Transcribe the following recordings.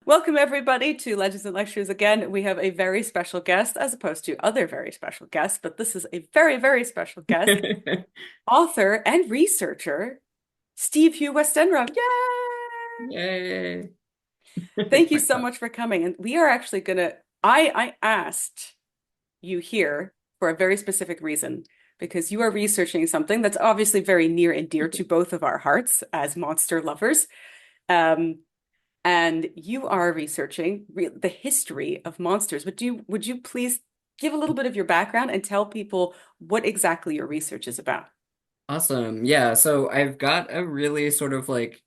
Welcome, everybody, to Legends and Lectures again. We have a very special guest, as opposed to other very special guests, but this is a very, very special guest, author and researcher, Steve Hugh Westenra. Yay! Yay. Thank you My so God. much for coming. And we are actually gonna, I asked you here for a very specific reason, because you are researching something that's obviously very near and dear to both of our hearts as monster lovers. Um, and you are researching the history of monsters. Would you please give a little bit of your background and tell people what exactly your research is about? Awesome. Yeah, so I've got a really sort of like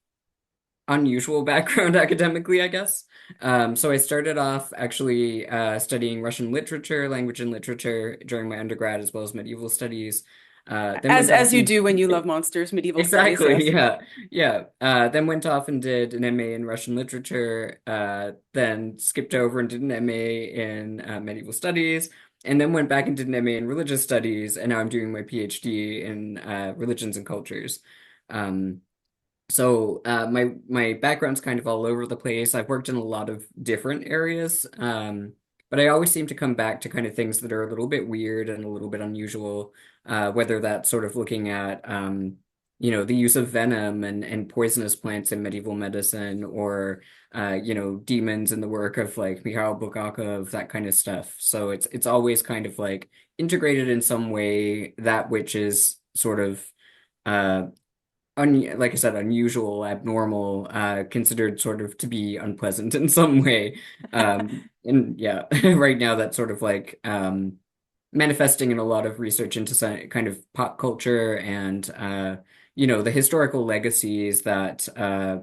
unusual background academically, I guess. So I started off actually studying Russian literature, language and literature during my undergrad, as well as medieval studies. Then As went off as you and do when you love monsters, medieval studies, exactly, yes. yeah, yeah. Then went off and did an MA in Russian literature. Then skipped over and did an MA in medieval studies, and then went back and did an MA in religious studies. And now I'm doing my PhD in religions and cultures. Um, my background's kind of all over the place. I've worked in a lot of different areas, but I always seem to come back to kind of things that are a little bit weird and a little bit unusual. Whether that's sort of looking at the use of venom and poisonous plants in medieval medicine, or demons in the work of like Mikhail Bulgakov, that kind of stuff. So it's always kind of like integrated in some way that which is sort of uh like I said, unusual, abnormal, considered sort of to be unpleasant in some way. And yeah, right now that's sort of like manifesting in a lot of research into some kind of pop culture and the historical legacies that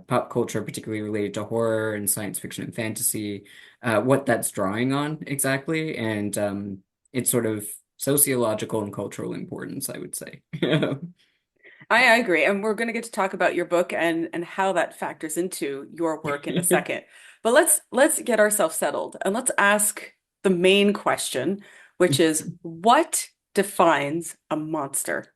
pop culture, particularly related to horror and science fiction and fantasy, what that's drawing on exactly, and its sort of sociological and cultural importance, I would say. I agree. And we're going to get to talk about your book and how that factors into your work in a second. But let's get ourselves settled and let's ask the main question, which is what defines a monster?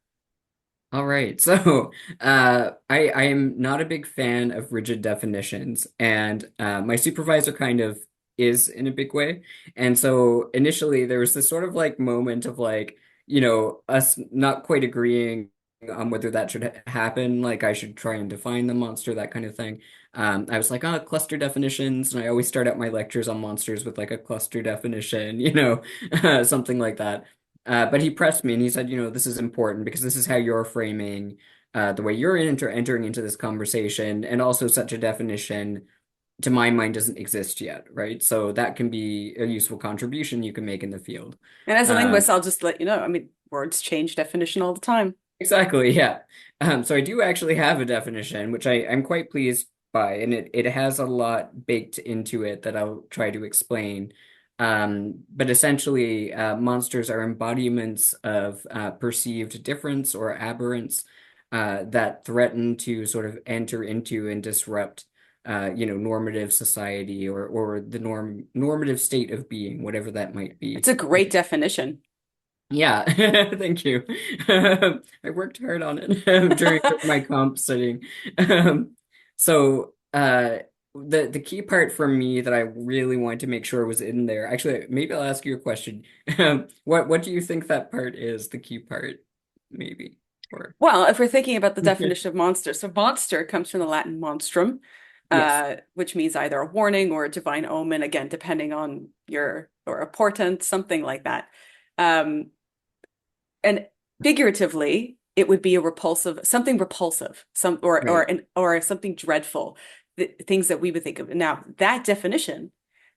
All right. So, I am not a big fan of rigid definitions, and my supervisor kind of is in a big way. And so initially there was this sort of like moment of like, us not quite agreeing on whether that should happen, like I should try and define the monster, that kind of thing. I was like, oh, cluster definitions, and I always start out my lectures on monsters with like a cluster definition, something like that. But he pressed me and he said, this is important because this is how you're framing the way you're entering into this conversation. And also, such a definition, to my mind, doesn't exist yet, right? So that can be a useful contribution you can make in the field. And as a Um, linguist, I'll just let you know, I mean, words change definition all the time. exactly, yeah. So I do actually have a definition, which I'm quite pleased by, and it has a lot baked into it that I'll try to explain. But essentially, monsters are embodiments of perceived difference or aberrance that threaten to sort of enter into and disrupt, normative society or the normative state of being, whatever that might It's be. a great definition. Yeah, thank you. I worked hard on it during my comp studying. Um, so the key part for me that I really wanted to make sure was in there. Actually, maybe I'll ask you a question. What do you think that part is, the key part, maybe? Or Well, if we're thinking about the definition of monster, so monster comes from the Latin monstrum, yes. which means either a warning or a divine omen, again, depending on or a portent, something like that. Um, and figuratively, it would be a repulsive, Right. or something dreadful, things that we would think of. Now, that definition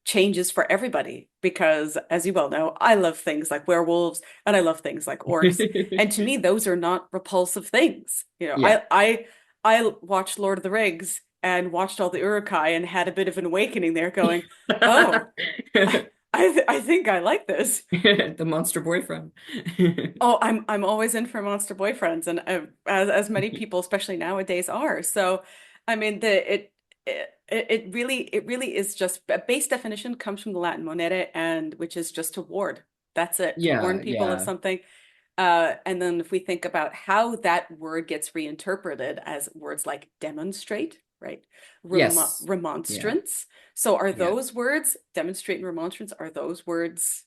changes for everybody because, as you well know, I love things like werewolves and I love things like orcs, and to me, those are not repulsive things. Yeah. I watched Lord of the Rings and watched all the Uruk-hai and had a bit of an awakening there, going, "Oh, I think I like this." The monster boyfriend. Oh, I'm always in for monster boyfriends, and as many people, especially nowadays, are. So, I mean, it really is just a base definition comes from the Latin monere, and which is just to ward. That's it, to warn Yeah, people of yeah. something. And then if we think about how that word gets reinterpreted as words like demonstrate, right? Yes. Yeah. Remonstrance. So are Yeah. those words, demonstrate and remonstrance, are those words,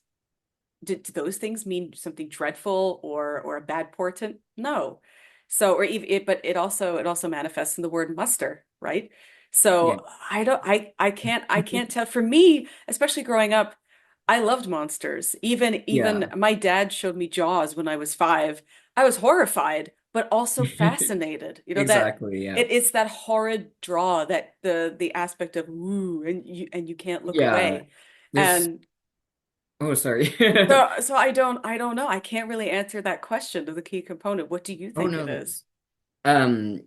do those things mean something dreadful or a bad portent? No. So or even it, but it also manifests in the word muster, right? Yeah. So I can't tell. For me, especially growing up, I loved monsters. Even Yeah. my dad showed me Jaws when I was 5. I was horrified, but also fascinated. That Exactly. Yeah. it's that horrid draw, that the aspect of ooh, and you can't look Yeah. away. There's, And oh, sorry. so I don't know. I can't really answer that question of the key component. What do you Oh think it no. is? Um,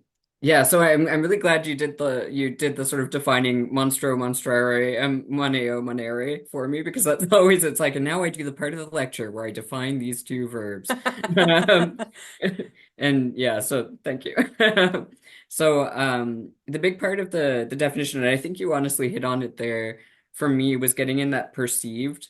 yeah, so I'm really glad you did the sort of defining monstro monstrare and moneo monere for me because that's always it's like and now I do the part of the lecture where I define these two verbs. Um, and yeah, so thank you. So the big part of the definition, and I think you honestly hit on it there for me was getting in that perceived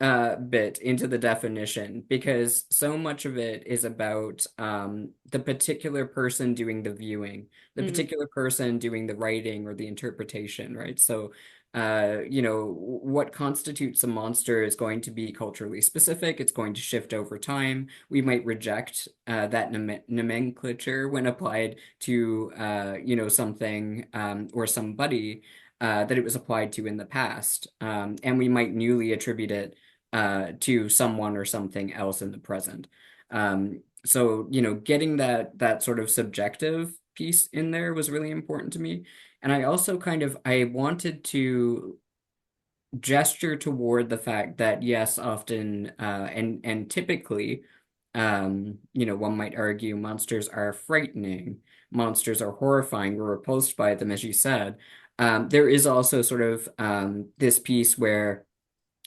bit into the definition because so much of it is about the particular person doing the viewing, the Hmm. particular person doing the writing or the interpretation, right? So, what constitutes a monster is going to be culturally specific. It's going to shift over time. We might reject that nomenclature when applied to, something or somebody. That it was applied to in the past. And we might newly attribute it to someone or something else in the present. So, getting that sort of subjective piece in there was really important to me. And I also I wanted to gesture toward the fact that yes, often and typically, one might argue monsters are frightening, monsters are horrifying, we're repulsed by them, as you said. There is also sort of this piece where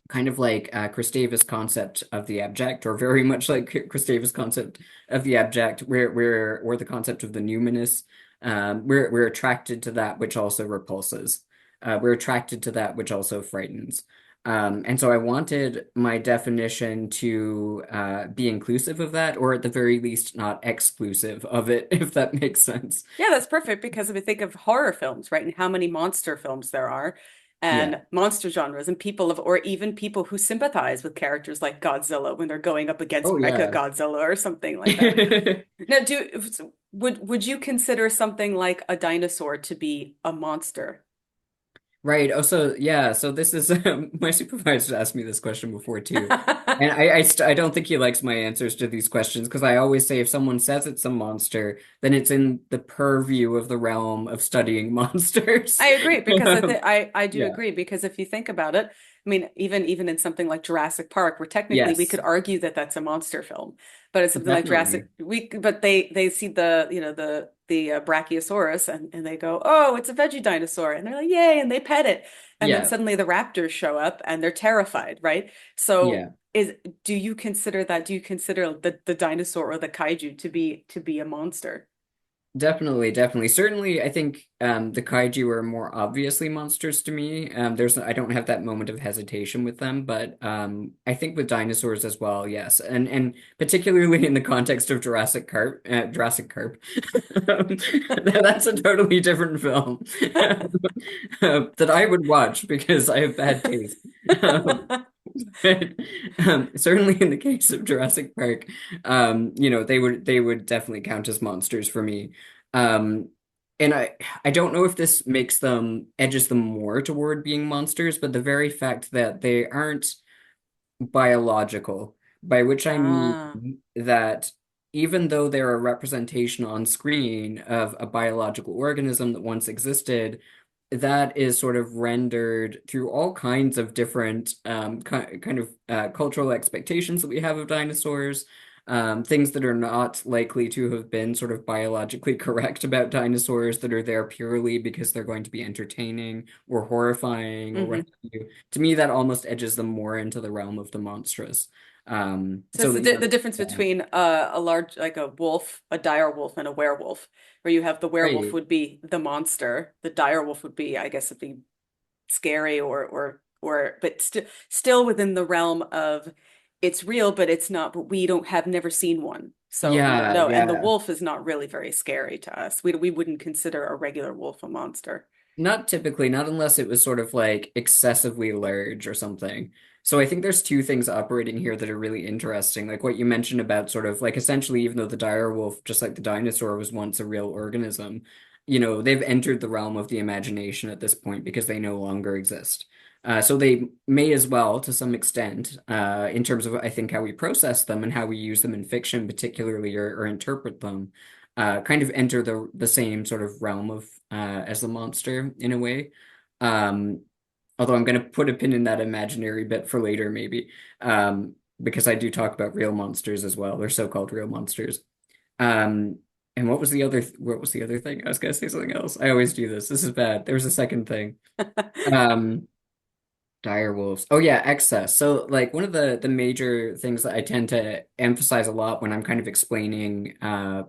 kind of like Kristeva's concept of the abject, or very much like Kristeva's concept of the abject, or the concept of the numinous. We're attracted to that which also repulses. We're attracted to that which also frightens. And so I wanted my definition to be inclusive of that, or at the very least, not exclusive of it, if that makes sense. Yeah, that's perfect because if we think of horror films, right, and how many monster films there are, Yeah. and monster genres, and or even people who sympathize with characters like Godzilla when they're going up against Oh Mecha yeah. Godzilla or something like that. Now, would you consider something like a dinosaur to be a monster? Right. Oh, so yeah. So this is my supervisor asked me this question before too, and I don't think he likes my answers to these questions because I always say if someone says it's a monster, then it's in the purview of the realm of studying monsters. I agree because I do Yeah. agree because if you think about it, I mean, even in something like Jurassic Park, where technically we could Yes. argue that that's a monster film, but it's something like Definitely. but they see the Brachiosaurus and they go, oh, it's a veggie dinosaur, and they're like, yay, and they pet it, and then Yeah. suddenly the raptors show up and they're terrified, right? So Yeah. do you consider the dinosaur or the kaiju to be a monster? Definitely, definitely. Certainly, I think the kaiju are more obviously monsters to me. I don't have that moment of hesitation with them, but I think with dinosaurs as well, yes, and particularly in the context of Jurassic Carp, that's a totally different film that I would watch because I have bad taste. Um, but, certainly in the case of Jurassic Park, they would definitely count as monsters for me. Um, and I don't know if this makes them edges them more toward being monsters, but the very fact that they aren't biological, by which I mean Ah. that even though they're a representation on screen of a biological organism that once existed, that is sort of rendered through all kinds of different kind of cultural expectations that we have of dinosaurs, things that are not likely to have been sort of biologically correct about dinosaurs that are there purely because they're going to be entertaining or horrifying or what Hmm. have you. To me, that almost edges them more into the realm of the monstrous. So it's So that the difference yeah, between a large, like a wolf, a dire wolf, and a werewolf, where you have the werewolf right. would be the monster, the dire wolf would be, I guess, something scary but still within the realm of it's real, but it's not, but we don't have never seen one. So we don't Yeah, know. And the yeah. wolf is not really very scary to us. We wouldn't consider a regular wolf a monster. Not typically, not unless it was sort of like excessively large or something. So I think there's two things operating here that are really interesting. Like what you mentioned about sort of like essentially, even though the dire wolf, just like the dinosaur, was once a real organism, they've entered the realm of the imagination at this point because they no longer exist. So they may as well, to some extent, in terms of I think how we process them and how we use them in fiction, particularly or interpret them, kind of enter the same sort of realm of as the monster in a way. Um, Although I'm going to put a pin in that imaginary bit for later, maybe, because I do talk about real monsters as well, or so-called real monsters. Um, and what was the other thing? I was going to say something else. I always do this. This is bad. There was a second thing. Um, Dire wolves. Oh yeah, excess. So like one of the major things that I tend to emphasize a lot when I'm kind of explaining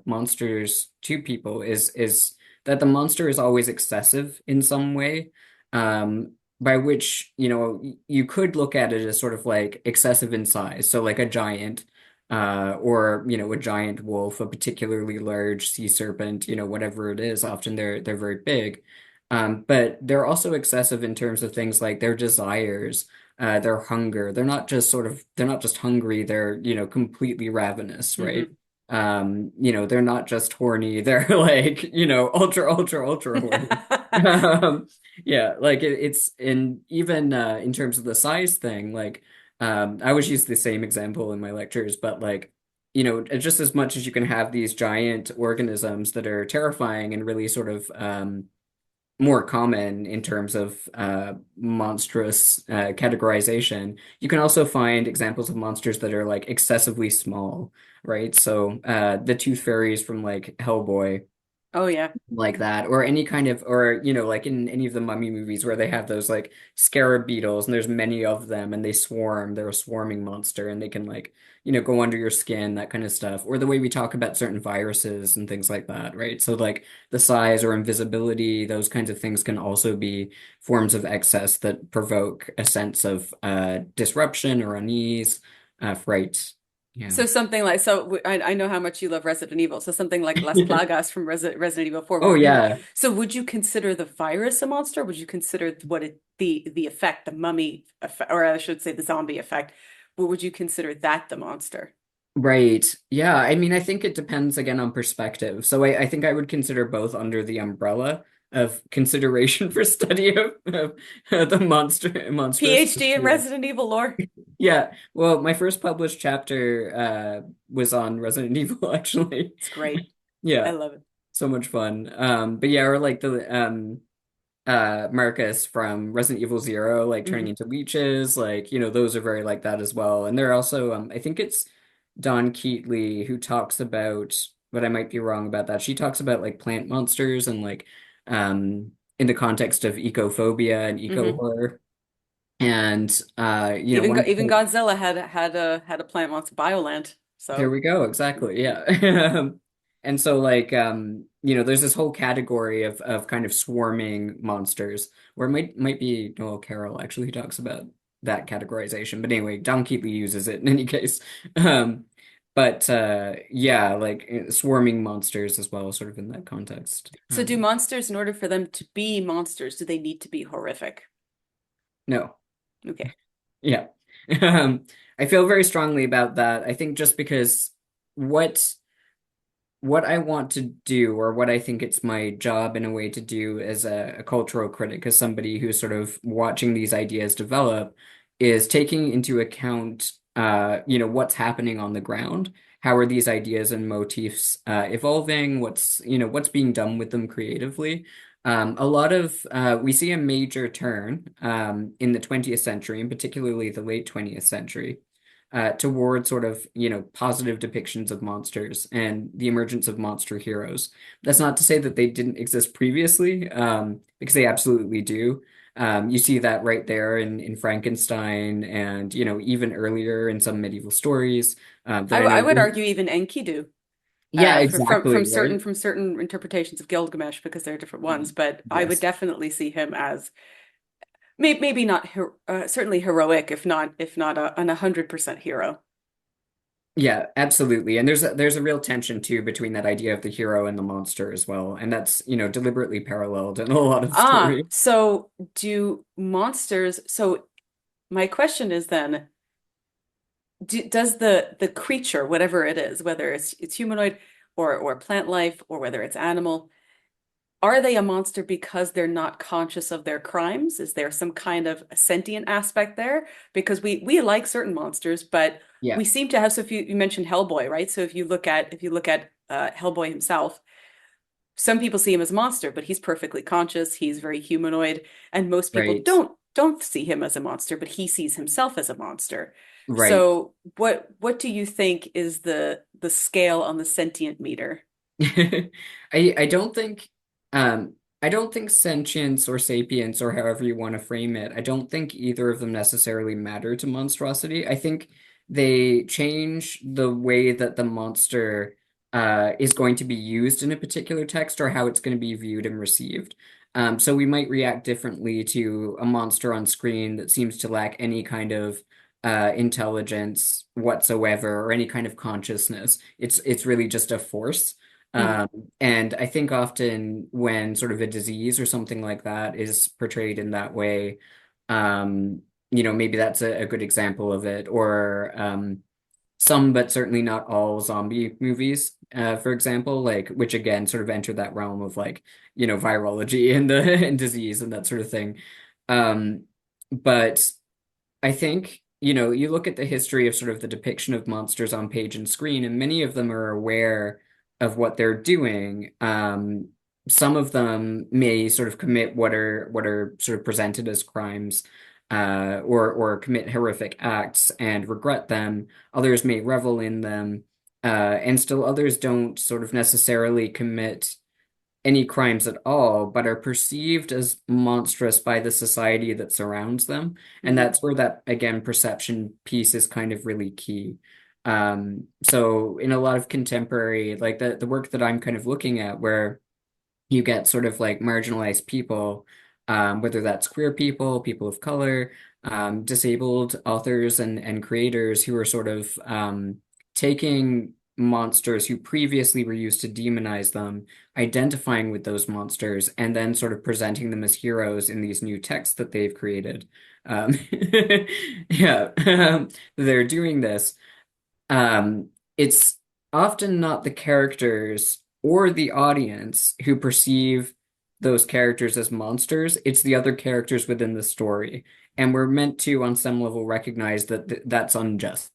monsters to people is that the monster is always excessive in some way. By which, you could look at it as sort of like excessive in size. So like a giant or a giant wolf, a particularly large sea serpent, whatever it is, often they're very big. But they're also excessive in terms of things like their desires, their hunger. They're not just hungry, they're, completely ravenous, right? Hmm. They're not just horny, they're like, ultra, ultra, ultra horny. Um, yeah, like it's in even in terms of the size thing, like I always use the same example in my lectures, but like, just as much as you can have these giant organisms that are terrifying and really sort of more common in terms of monstrous categorization, you can also find examples of monsters that are like excessively small, right? So the tooth fairies from like Hellboy, Oh yeah. like that, or any kind of, or like in any of the mummy movies where they have those like scarab beetles and there's many of them and they swarm, they're a swarming monster and they can like go under your skin, that kind of stuff, or the way we talk about certain viruses and things like that, right? So like the size or invisibility, those kinds of things can also be forms of excess that provoke a sense of disruption or unease, fright. Yeah. So something like I know how much you love Resident Evil. So something like Las Plagas from Resident Evil 4. Oh yeah. Would you consider the virus a monster? Would you consider the effect, the mummy effect, or I should say the zombie effect? Would you consider that the monster? Right. Yeah. I mean, I think it depends again on perspective. So I think I would consider both under the umbrella of consideration for study of the monstrous. PhD in Resident Evil lore. Yeah. Well, my first published chapter was on Resident Evil, actually. It's great. I Yeah. love it. So much fun. But yeah, or like the Marcus from Resident Evil Zero, like turning Hmm. into leeches, like, those are very like that as well. And they're also I think it's Don Keatley who talks about, but I might be wrong about that. She talks about like plant monsters and like in the context of ecophobia and eco Hmm. horror. And Even one even thing, Godzilla had a plant monster Bioland. there So we go, exactly, yeah. And so like there's this whole category of kind of swarming monsters where it might be Noel Carroll actually who talks about that categorization. But anyway, Don Keatley uses it in any case. Um but yeah, like swarming monsters as well, sort of in that context. so do monsters, in order for them to be monsters, do they need to be horrific? No. Okay. Yeah. Um I feel very strongly about that. I think just because what what I want to do, or what I think it's my job in a way to do as a cultural critic, as somebody who's sort of watching these ideas develop, is taking into account, what's happening on the ground. How are these ideas and motifs evolving? What's being done with them creatively? We see a major turn in the 20th century, and particularly the late 20th century toward sort of, positive depictions of monsters and the emergence of monster heroes. That's not to say that they didn't exist previously, because they absolutely do. You see that right there in Frankenstein and, even earlier in some medieval stories that I I know. would argue even Enkidu, Yeah, from exactly, right? certain interpretations of Gilgamesh, because they're different ones. But I would Yes. definitely see him as maybe not certainly heroic, if not an 100% hero. Yeah, absolutely. And there's a real tension too between that idea of the hero and the monster as well. And that's, deliberately paralleled in a lot of Ah, stories. so do monsters, so my question is then, does the creature, whatever it is, whether it's humanoid or plant life or whether it's animal, are they a monster because they're not conscious of their crimes? Is there some kind of sentient aspect there? Because we like certain monsters, but Yeah, we seem to have, so if you mentioned Hellboy, right? So if you look at Hellboy himself, some people see him as a monster, but he's perfectly conscious, he's very humanoid, and most people right. don't see him as a monster, but he sees himself as a monster. Right. So what do you think is the scale on the sentient meter? I don't think I don't think sentience or sapience or however you want to frame it, I don't think either of them necessarily matter to monstrosity. I think they change the way that the monster is going to be used in a particular text or how it's going to be viewed and received. So we might react differently to a monster on screen that seems to lack any kind of intelligence whatsoever or any kind of consciousness. It's really just a force. Mhm. Um, and I think often when sort of a disease or something like that is portrayed in that way, maybe that's a good example of it. Or some, but certainly not all zombie movies, for example, like which again sort of enter that realm of like, virology and the and disease and that sort of thing. Um, but I think, you look at the history of sort of the depiction of monsters on page and screen, and many of them are aware of what they're doing. Some of them may sort of commit what are sort of presented as crimes, or commit horrific acts and regret them. Others may revel in them, and still others don't sort of necessarily commit any crimes at all, but are perceived as monstrous by the society that surrounds them. And Mhm. that's where that, again, perception piece is kind of really key. So in a lot of contemporary, like the work that I'm kind of looking at, where you get sort of like marginalized people, whether that's queer people, people of color, disabled authors and creators who are sort of taking monsters who previously were used to demonize them, identifying with those monsters, and then sort of presenting them as heroes in these new texts that they've created. Um, yeah, they're doing this. It's often not the characters or the audience who perceive those characters as monsters, it's the other characters within the story. And we're meant to, on some level, recognize that that's unjust,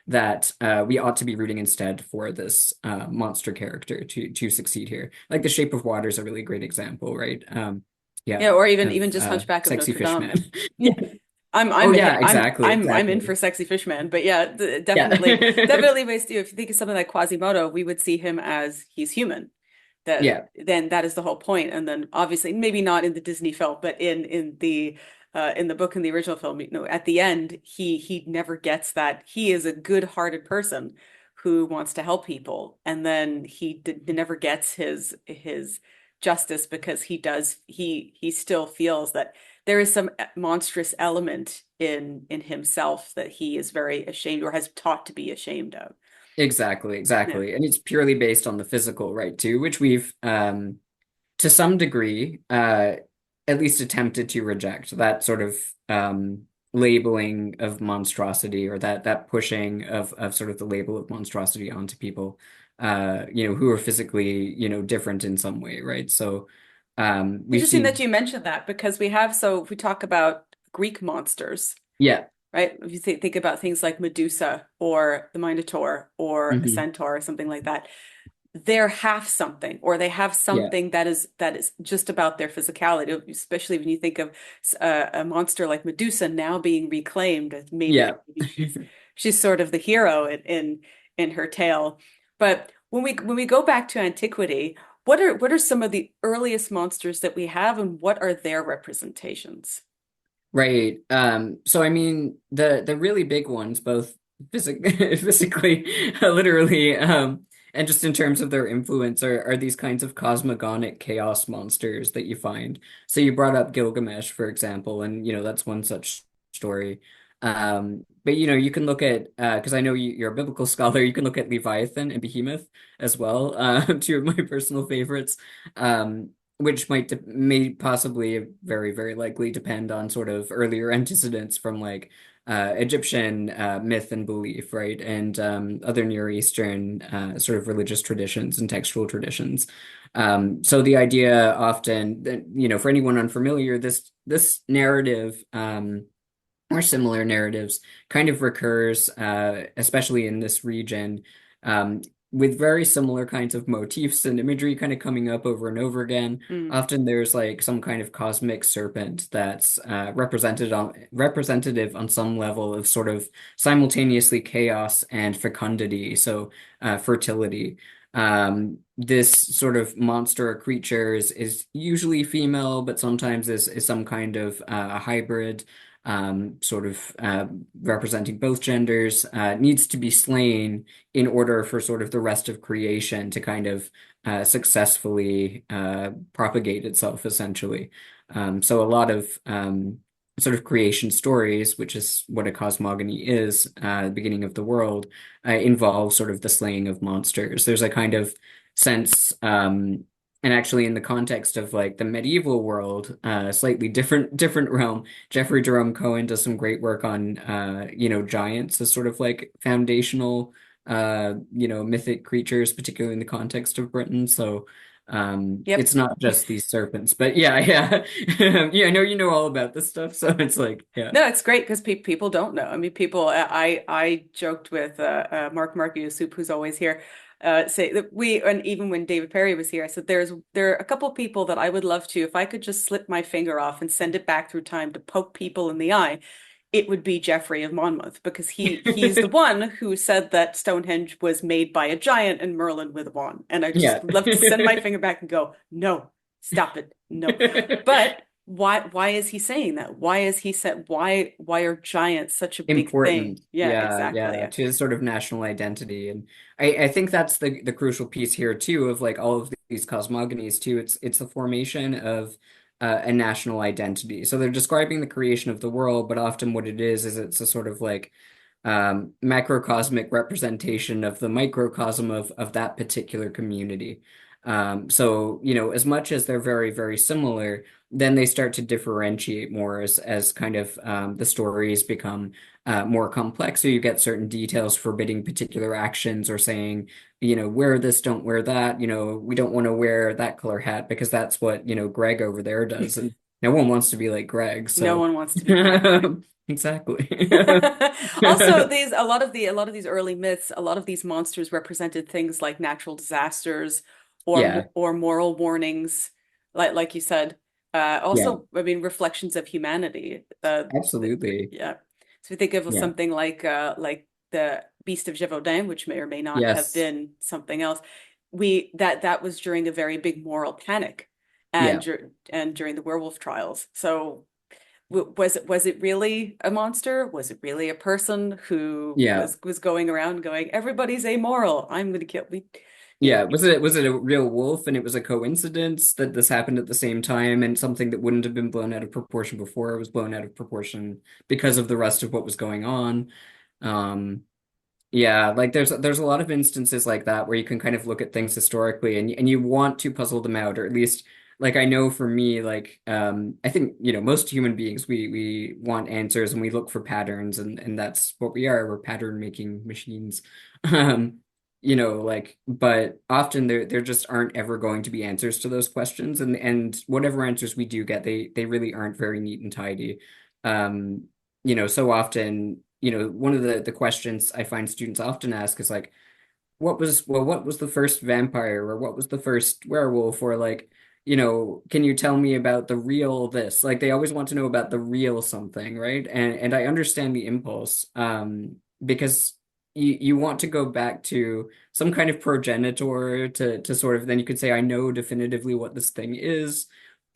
that we ought to be rooting instead for this monster character to succeed here. Like The Shape of Water is a really great example, right? Yeah, Yeah, or even of just Hunchback of sexy Notre fish man. Dame. Yeah. I'm Oh I'm yeah, I'm exactly, I'm in exactly. for Sexy Fish Man, but yeah, definitely Yeah. definitely based if you think of something like Quasimodo, we would see him as he's human. That Yeah. then that is the whole point. And then obviously maybe not in the Disney film, but in the book in the original film, at the end he never gets that he is a good-hearted person who wants to help people, and then never gets his justice because he still feels that there is some monstrous element in himself that he is very ashamed or has taught to be ashamed of. Exactly, Yeah. exactly. And it's purely based on the physical, right, too, which we've to some degree at least attempted to reject that sort of labeling of monstrosity or that pushing of sort of the label of monstrosity onto people who are physically, different in some way, right? So we've Interesting seen that you mentioned that because if we talk about Greek monsters, yeah. right? If you think about things like Medusa or the Minotaur or a Hmm. centaur or something like that, they're half something or they have Yeah. something that is just about their physicality, especially when you think of a monster like Medusa now being reclaimed as Yeah. maybe she's sort of the hero in her tale. But when we go back to antiquity, what are some of the earliest monsters that we have and what are their representations? Right. So I mean the really big ones, both physically, literally, and just in terms of their influence are these kinds of cosmogonic chaos monsters that you find. So you brought up Gilgamesh, for example, and that's one such story. But you can look at because I know you're a biblical scholar, you can look at Leviathan and Behemoth as well, two of my personal favorites, which may possibly very, very likely depend on sort of earlier antecedents from like Egyptian myth and belief, right? And other Near Eastern sort of religious traditions and textual traditions. So the idea often that, for anyone unfamiliar, this narrative, or similar narratives kind of recurs, especially in this region, um, with very similar kinds of motifs and imagery kind of coming up over and over again. Mm, Often there's like some kind of cosmic serpent that's representative on some level of sort of simultaneously chaos and fecundity, so fertility. This sort of monster or creature is usually female, but sometimes is some kind of hybrid, sort of representing both genders, needs to be slain in order for sort of the rest of creation to kind of successfully propagate itself, essentially. So a lot of sort of creation stories, which is what a cosmogony is, the beginning of the world, involve sort of the slaying of monsters. There's a kind of sense, and actually in the context of like the medieval world, slightly different realm. Jeffrey Jerome Cohen does some great work on giants as sort of like foundational mythic creatures, particularly in the context of Britain. So yep. it's not just these serpents, but yeah, yeah. Yeah, I know you know all about this stuff, so it's like, yeah. No, it's great because people don't know. I mean, people. I joked with Mark Marcus, who's always here, say that and even when David Perry was here, I said there are a couple of people that I would love to, if I could just slip my finger off and send it back through time to poke people in the eye, it would be Geoffrey of Monmouth because he's the one who said that Stonehenge was made by a giant and Merlin with a wand, and I Yeah. just love to send my finger back and go, no, stop it, no. But why is he saying that? Why is he said why are giants such a big thing? Important. Yeah, Yeah, exactly. yeah, Yeah. to his sort of national identity. And I think that's the crucial piece here too, of like all of these cosmogonies too. It's the formation of a national identity. So they're describing the creation of the world, but often what it is it's a sort of like macrocosmic representation of the microcosm of that particular community. So, as much as they're very, very similar, then they start to differentiate more as kind of the stories become more complex. So you get certain details forbidding particular actions or saying, wear this, don't wear that. We don't want to wear that color hat because that's what, Greg over there does. And no one wants to be like Greg. No So one wants to be Greg, right? exactly. Also, these a lot of these early myths, a lot of these monsters represented things like natural disasters Yeah, or moral warnings, like you said. yeah, Also, I mean, reflections of humanity. absolutely. Yeah. So we think of Yeah. something like the Beast of Gévaudan, which may or may not have Yes. been something else. That was during a very big moral panic, Yeah. and during the werewolf trials. So was it really a monster? Was it really a person who Yeah. was going around going, everybody's amoral. I'm gonna kill we, you know, Yeah. Was it a real wolf and it was a coincidence that this happened at the same time and something that wouldn't have been blown out of proportion before it was blown out of proportion because of the rest of what was going on. Um, yeah, like there's a lot of instances like that where you can kind of look at things historically and you want to puzzle them out, or at least like I know for me, like I think, most human beings we want answers and we look for patterns and that's what we are. We're pattern making machines. Um, like but often there just aren't ever going to be answers to those questions and whatever answers we do get, they really aren't very neat and tidy. So often one of the questions I find students often ask is like, what was the first vampire or what was the first werewolf or like, can you tell me about the real this? Like they always want to know about the real something, right? And I understand the impulse, because you want to go back to some kind of progenitor to sort of then you could say, I know definitively what this thing is.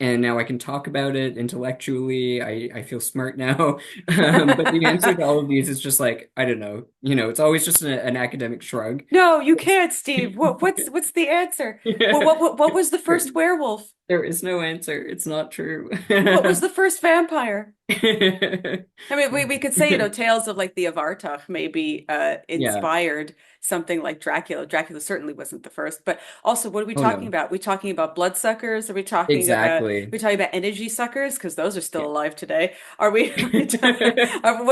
And now I can talk about it intellectually. I feel smart now. But the answer to all of these is just like, I don't know. It's always just an academic shrug. No, you can't, Steve. What's the answer? What was the first werewolf? There is no answer. It's not true. What was the first vampire? I mean, we could say, tales of like the Avartach maybe Yeah. inspired something like Dracula. Dracula certainly wasn't the first, but also, what are we Oh talking no. about? Are we talking about bloodsuckers? Are Exactly. we talking about energy suckers? Because those are still Yeah. alive today. Are we, are we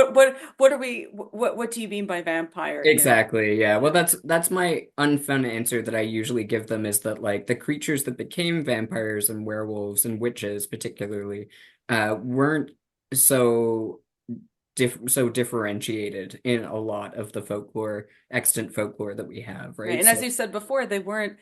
what are we, what do you mean by vampire, Exactly. Yeah. Well, that's my unfun answer that I usually give them is that like the creatures that became vampires and werewolves and witches particularly weren't so so differentiated in a lot of the folklore, extant folklore that we have, Right. right? And as So you said before, they weren't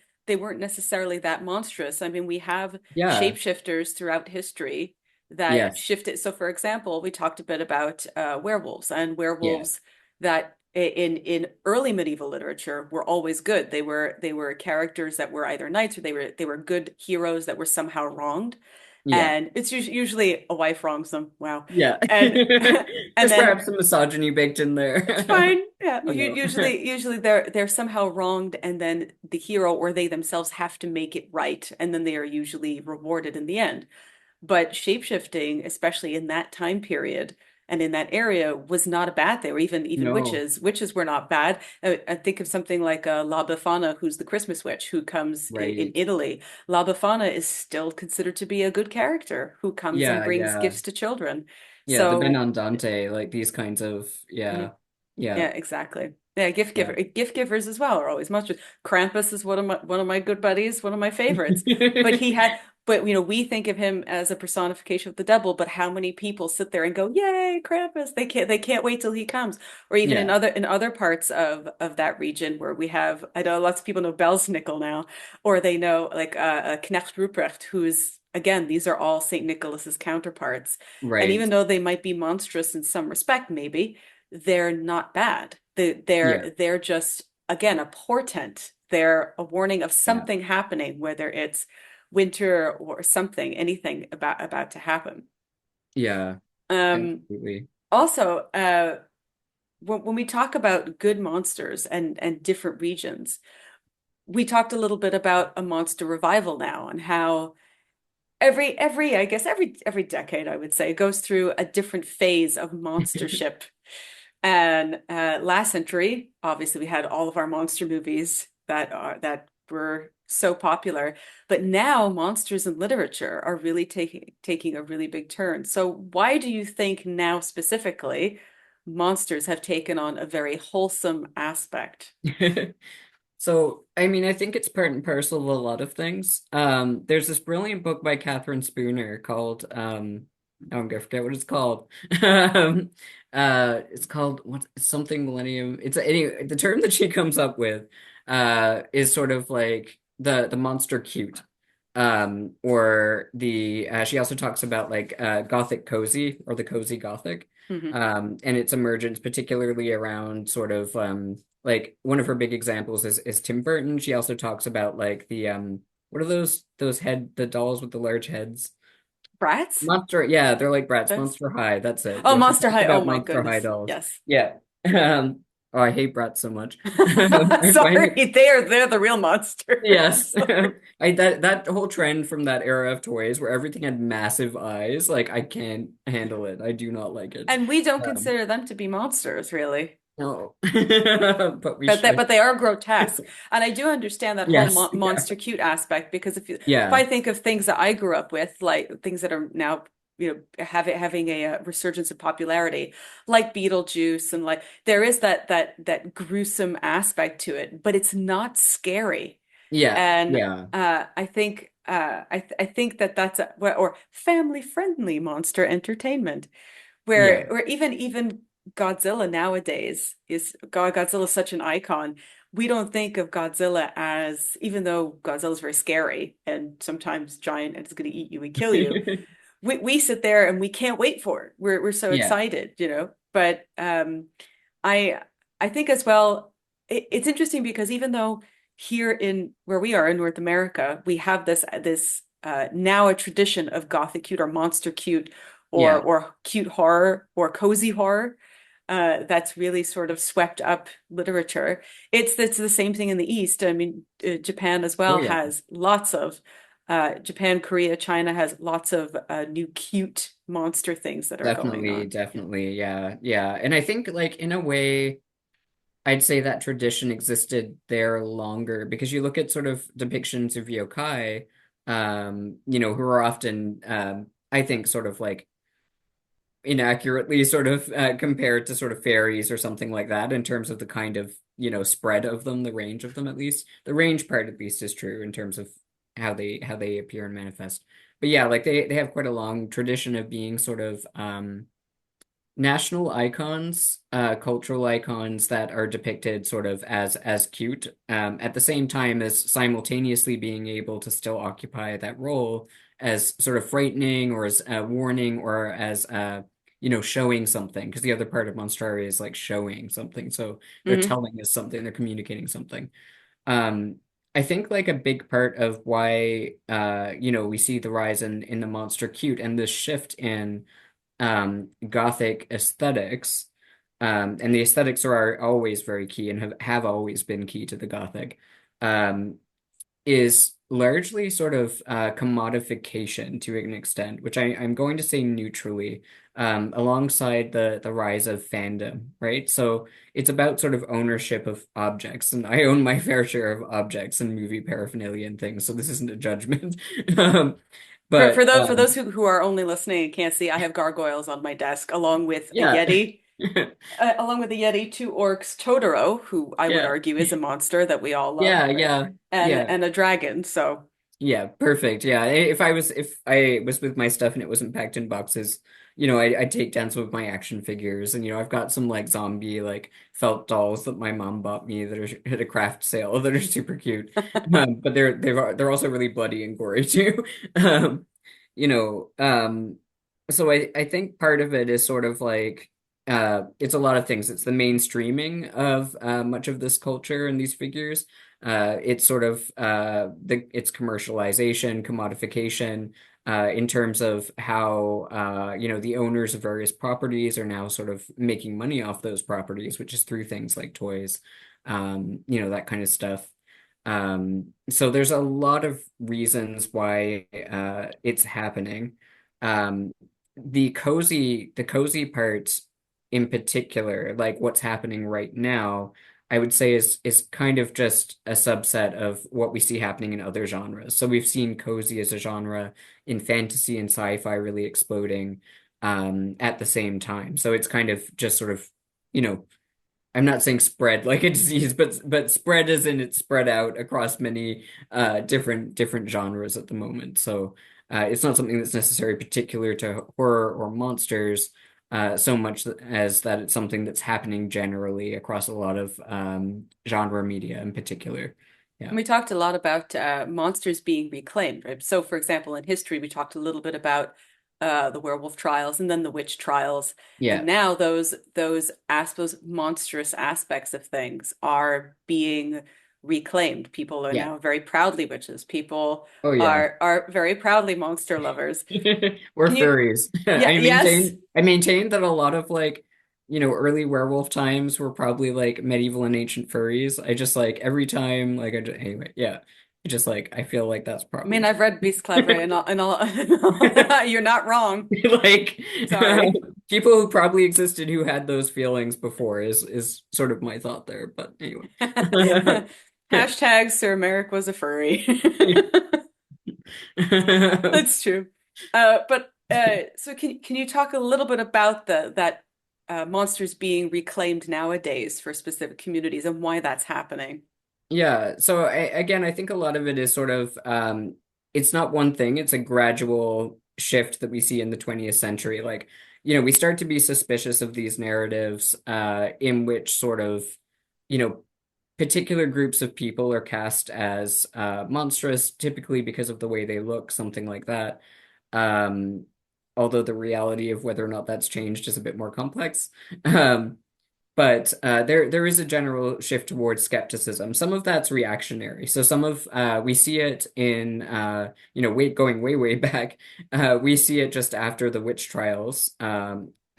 necessarily that monstrous. I mean, we have yeah. shapeshifters throughout history that Yes. shifted. So, for example, we talked a bit about werewolves and Yeah. werewolves that in early medieval literature were always good. They were characters that were either knights or they were good heroes that were somehow wronged. Yeah. And it's usually a wife wrongs them. Wow. Yeah. And and Just then perhaps some misogyny baked in it's there. fine. Yeah. Oh no. Usually they're somehow wronged, and then the hero or they themselves have to make it right, and then they are usually rewarded in the end. But shapeshifting, especially in that time period and in that area, was not a bad thing. Or even No. witches. Witches were not bad. I think of something like La Befana, who's the Christmas witch who comes in Right. Italy. La Befana is still considered to be a good character who comes and Yeah, brings yeah. gifts to children. Yeah, the So. Benandante, like these kinds of Mhm. yeah. Yeah. Yeah, exactly. Yeah, Yeah. gift givers as well are always monsters. Krampus is one of my good buddies, one of my favorites. But he had, but we think of him as a personification of the devil. But how many people sit there and go, "Yay, Krampus!" They can't wait till he comes. Or even in Yeah. other parts of that region where we have, I know lots of people know Belsnickel now, or they know like Knecht Ruprecht, who's again, these are all Saint Nicholas's counterparts. And Right. even though they might be monstrous in some respect, maybe they're not bad. Yeah. They're just again a portent. They're a warning of Yeah. something happening, whether it's winter or something, anything about to happen. Yeah. Um, Absolutely. Also, when we talk about good monsters and different regions, we talked a little bit about a monster revival now and how every I guess every decade I would say goes through a different phase of monstership. And last century, obviously, we had all of our monster movies that were so popular. But now monsters in literature are really taking a really big turn. So why do you think now specifically monsters have taken on a very wholesome aspect? So, I mean, I think it's part and parcel of a lot of things. There's this brilliant book by Catherine Spooner called oh, I'm gonna forget what it's called. Um, it's called what something Millennium. It's anyway, the term that she comes up with is sort of like the monster cute. Or the she also talks about like Gothic cozy or the cozy Gothic. Hmm. And its emergence, particularly around sort of like one of her big examples is Tim Burton. She also talks about like the what are those the dolls with the large heads? Brats? Monster, yeah, they're like Bratz, That's Monster High, that's it. oh, Yeah, she Monster talks High. Oh about my Monster High goodness. dolls. Yes. Yeah. Oh, I hate Bratz so much. I find it Sorry, they're the real monsters. yes. I that whole trend from that era of toys where everything had massive eyes, like I can't handle it. I do not like it. And we don't Um, consider them to be monsters, really. no. But we But should. they are grotesque. And I do understand that whole Yes. Yeah. monster cute aspect because if Yeah. I think of things that I grew up with, like things that are now, having a, resurgence of popularity, like Beetlejuice, and like there is that gruesome aspect to it, but it's not scary. Yeah. And Yeah. I think that that's or family friendly monster entertainment Yeah. where even Godzilla nowadays Godzilla is such an icon. We don't think of Godzilla as, even though Godzilla is very scary and sometimes giant and it's going to eat you and kill you. We sit there and we can't wait for it. We're so Yeah. excited. But I I think as well, it's interesting because even though here in where we are in North America, we have this now a tradition of gothic cute or monster cute or Yeah. or cute horror or cozy horror that's really sort of swept up literature. It's the same thing in the East. I mean, Japan as Oh well yeah. has lots of Japan, Korea, China has lots of new cute monster things that are going Definitely, on. definitely. Yeah, yeah. And I think like in a way, I'd say that tradition existed there longer because you look at sort of depictions of yokai, who are often, I think, sort of like inaccurately sort of compared to sort of fairies or something like that in terms of the kind of, spread of them, the range of them at least. The range part at least is true in terms of how they appear and manifest. But yeah, like they have quite a long tradition of being sort of national icons, cultural icons that are depicted sort of as cute, at the same time as simultaneously being able to still occupy that role as sort of frightening or as a warning or as showing something. Because the other part of Monstrari is like showing something. So they're Hmm. telling us something, they're communicating something. Um, I think like a big part of why we see the rise in the monster cute and this shift in Gothic aesthetics, and the aesthetics are always very key and have always been key to the Gothic, um, is largely sort of commodification to an extent, which I'm going to say neutrally, alongside the rise of fandom, right? So it's about sort of ownership of objects, and I own my fair share of objects and movie paraphernalia and things, so this isn't a judgment. Um, For but those who are only listening and can't see, I have gargoyles on my desk along with a yeah. Yeti. Along with the Yeti, two orcs, Totoro, who I would Yeah. argue is a monster that we all love, Yeah, right? yeah, yeah, And a dragon. So yeah, perfect. Yeah. If I was with my stuff and it wasn't packed in boxes, I'd take down some of my action figures and I've got some like zombie like felt dolls that my mom bought me that are at a craft sale that are super cute. But they're also really bloody and gory too. Um, you know, um so I think part of it is sort of like it's a lot of things. It's the mainstreaming of much of this culture and these figures. It's sort of its commercialization, commodification, in terms of how the owners of various properties are now sort of making money off those properties, which is through things like toys, that kind of stuff. So there's a lot of reasons why it's happening. Um, the cozy part in particular, like what's happening right now, I would say is kind of just a subset of what we see happening in other genres. So we've seen cozy as a genre in fantasy and sci-fi really exploding at the same time. So it's kind of just sort of, you know, I'm not saying spread like a disease, but spread as in it's spread out across many different genres at the moment. So it's not something that's necessarily particular to horror or monsters, so much as that it's something that's happening generally across a lot of genre media in particular. Yeah. we talked a lot about monsters being reclaimed, right? So, for example, in history, we talked a little bit about the werewolf trials and then the witch trials, and Yeah. now those monstrous aspects of things are being reclaimed. People are Yeah. now very proudly witches. People Oh yeah. are very proudly monster lovers. We're Can you? furries. Yeah. I Yes. maintain I maintain that a lot of like, early werewolf times were probably like medieval and ancient furries. I just like every time like anyway, yeah. I just like I feel like that's I mean, probably I've read Beast Clever and all. You're not wrong. like Sorry. people who probably existed who had those feelings before is sort of my thought there, but anyway. Hashtag Sir Merrick was a furry. That's true. So can you talk a little bit about the that monsters being reclaimed nowadays for specific communities and why that's happening? Yeah, so again, I think a lot of it is sort of it's not one thing, it's a gradual shift that we see in the 20th century. Like, we start to be suspicious of these narratives in which sort of, you know, particular groups of people are cast as monstrous, typically because of the way they look, something like that. Um, Although the reality of whether or not that's changed is a bit more complex. Um, but there is a general shift towards skepticism. Some of that's reactionary. So some of we see it in going way back. We see it just after the witch trials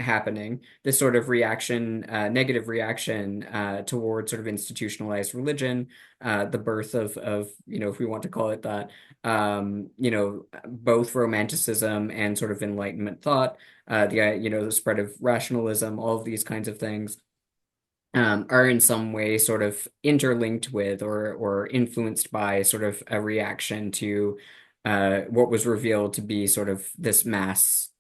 happening, this sort of reaction, negative reaction toward sort of institutionalized religion, the birth of, if we want to call it that, both romanticism and sort of Enlightenment thought, the spread of rationalism, all of these kinds of things are in some way sort of interlinked with or influenced by sort of a reaction to what was revealed to be sort of this mass,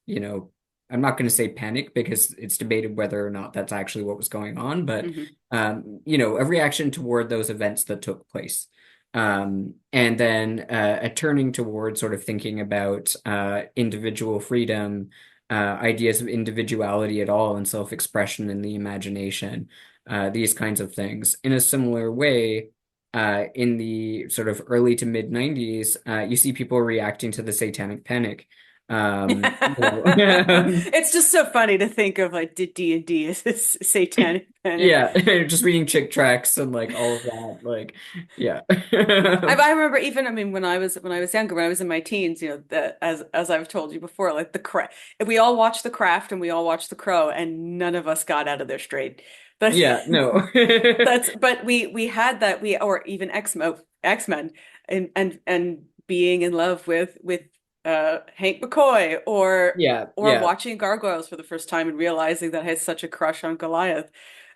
I'm not going to say panic because it's debated whether or not that's actually what was going on, but Hmm. a reaction toward those events that took place. And then a turning toward sort of thinking about individual freedom, ideas of individuality at all, and self-expression in the imagination, these kinds of things. In a similar way, in the sort of early to mid 90s, you see people reacting to the Satanic Panic. It's just so funny to think of like D&D as this satanic panic. Yeah, just reading chick tracks and like all of that, like, yeah. I remember even, I mean, when I was younger, when I was in my teens, as I've told you before, like the craft, we all watched The Craft and we all watched The Crow, and none of us got out of there straight. But Yeah, no. but we had that, or even X-Men, and being in love with Hank McCoy, Yeah, or yeah, watching Gargoyles for the first time and realizing that I had such a crush on Goliath.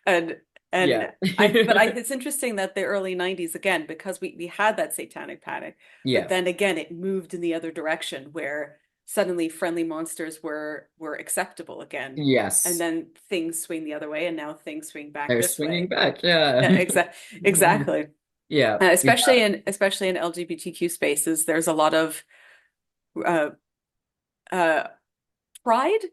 And yeah. and it's interesting that the early 90s, again, because we had that satanic panic, but Yeah. then again it moved in the other direction where suddenly friendly monsters were acceptable again, and Yes. then things swing the other way, and now things swing back They're this swinging way. back. Yeah. Yeah, exactly. Yeah. Yeah. Especially in LGBTQ spaces, there's a lot of uh uh pride,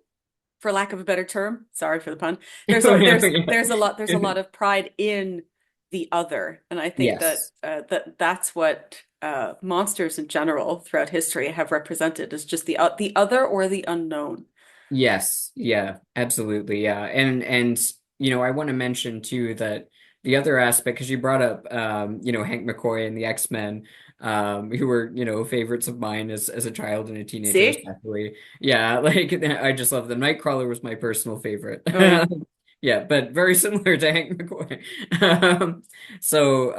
for lack of a better term. Sorry for the pun. There's a lot of pride in the other, and I think that Yes. that's what monsters in general throughout history have represented, is just the other or the unknown. Yes, yeah, absolutely, yeah, and I want to mention too that the other aspect, because you brought up, Hank McCoy and the X-Men, who were favorites of mine as a child and a teenager, See? especially. Yeah, like I just love them. Nightcrawler was my personal favorite. Oh yeah. Yeah, but very similar to Hank McCoy. So,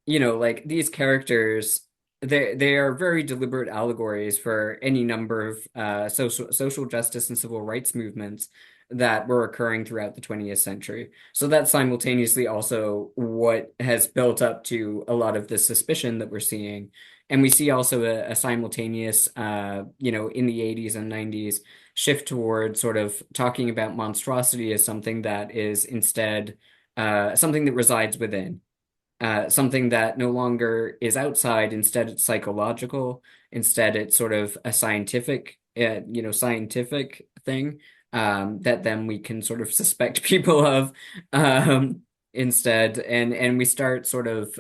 like these characters. They are very deliberate allegories for any number of social justice and civil rights movements that were occurring throughout the 20th century. So that's simultaneously also what has built up to a lot of the suspicion that we're seeing. And we see also a simultaneous, in the 80s and 90s shift toward sort of talking about monstrosity as something that is instead something that resides within, something that no longer is outside. Instead, it's psychological. Instead, it's sort of a scientific thing that then we can sort of suspect people of instead, and we start sort of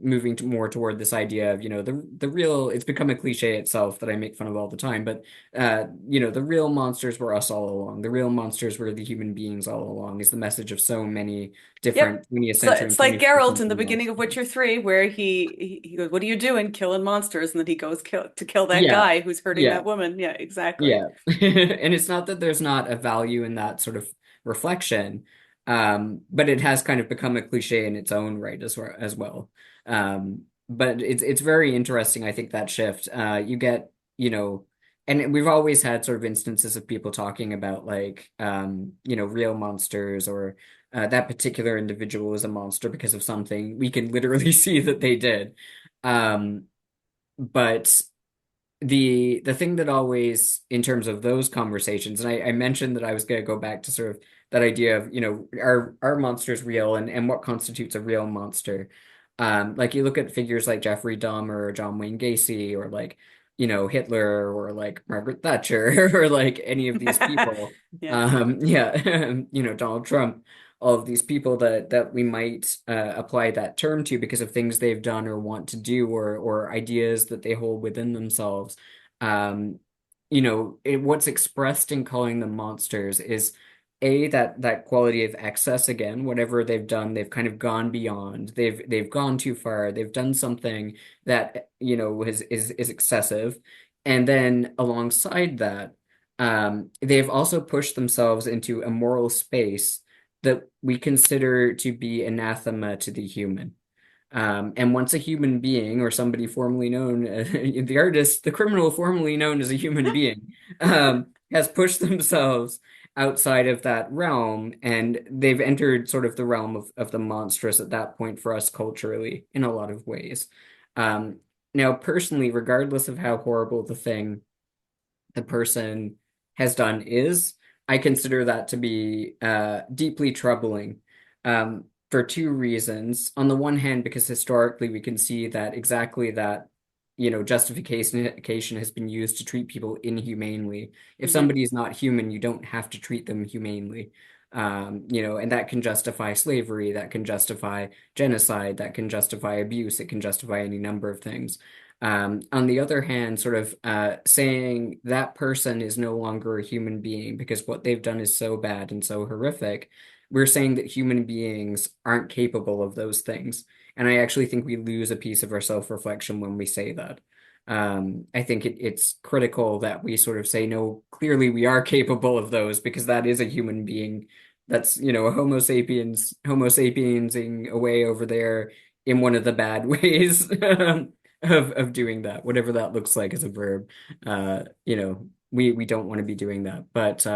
moving more toward this idea of the real. It's become a cliche itself that I make fun of all the time, but the real monsters were us all along. The real monsters were the human beings all along. Is the message of so many Yep. different 20th So century it's and like 21st Geralt in century the beginning of monsters. Witcher 3, where he goes, "What are you doing? Killing monsters?" And then he goes to kill that Yeah, guy who's hurting yeah, that woman. Yeah, exactly. yeah. And it's not that there's not a value in that sort of reflection, but it has kind of become a cliche in its own right as well. But it's very interesting, I think, that shift. You get, and we've always had sort of instances of people talking about like, real monsters or that particular individual is a monster because of something we can literally see that they did. But the thing that always, in terms of those conversations, and I mentioned that I was going to go back to sort of that idea of, are monsters real, and what constitutes a real monster? Like you look at figures like Jeffrey Dahmer or John Wayne Gacy or like, Hitler or like Margaret Thatcher or like any of these people. Yeah. Yeah, Donald Trump, all of these people that we might apply that term to because of things they've done or want to do or ideas that they hold within themselves. Um, what's expressed in calling them monsters is that quality of excess again. Whatever they've done, they've kind of gone beyond. They've gone too far. They've done something that is excessive. And then alongside that, they've also pushed themselves into a moral space that we consider to be anathema to the human. And once a human being or somebody formerly known, the artist, the criminal formerly known as a human being, has pushed themselves outside of that realm, and they've entered sort of the realm of the monstrous at that point for us culturally in a lot of ways. Um, Now, personally, regardless of how horrible the thing the person has done is, I consider that to be deeply troubling for two reasons. On the one hand, because historically we can see that exactly that, justification has been used to treat people inhumanely. If Hmm. somebody is not human, you don't have to treat them humanely. And that can justify slavery, that can justify genocide, that can justify abuse, it can justify any number of things. On the other hand, sort of saying that person is no longer a human being because what they've done is so bad and so horrific, we're saying that human beings aren't capable of those things. And I actually think we lose a piece of our self-reflection when we say that. I think it's critical that we sort of say, no, clearly we are capable of those because that is a human being. That's, a Homo sapiensing away over there in one of the bad ways. Of doing that, whatever that looks like as a verb. We don't want to be doing that. But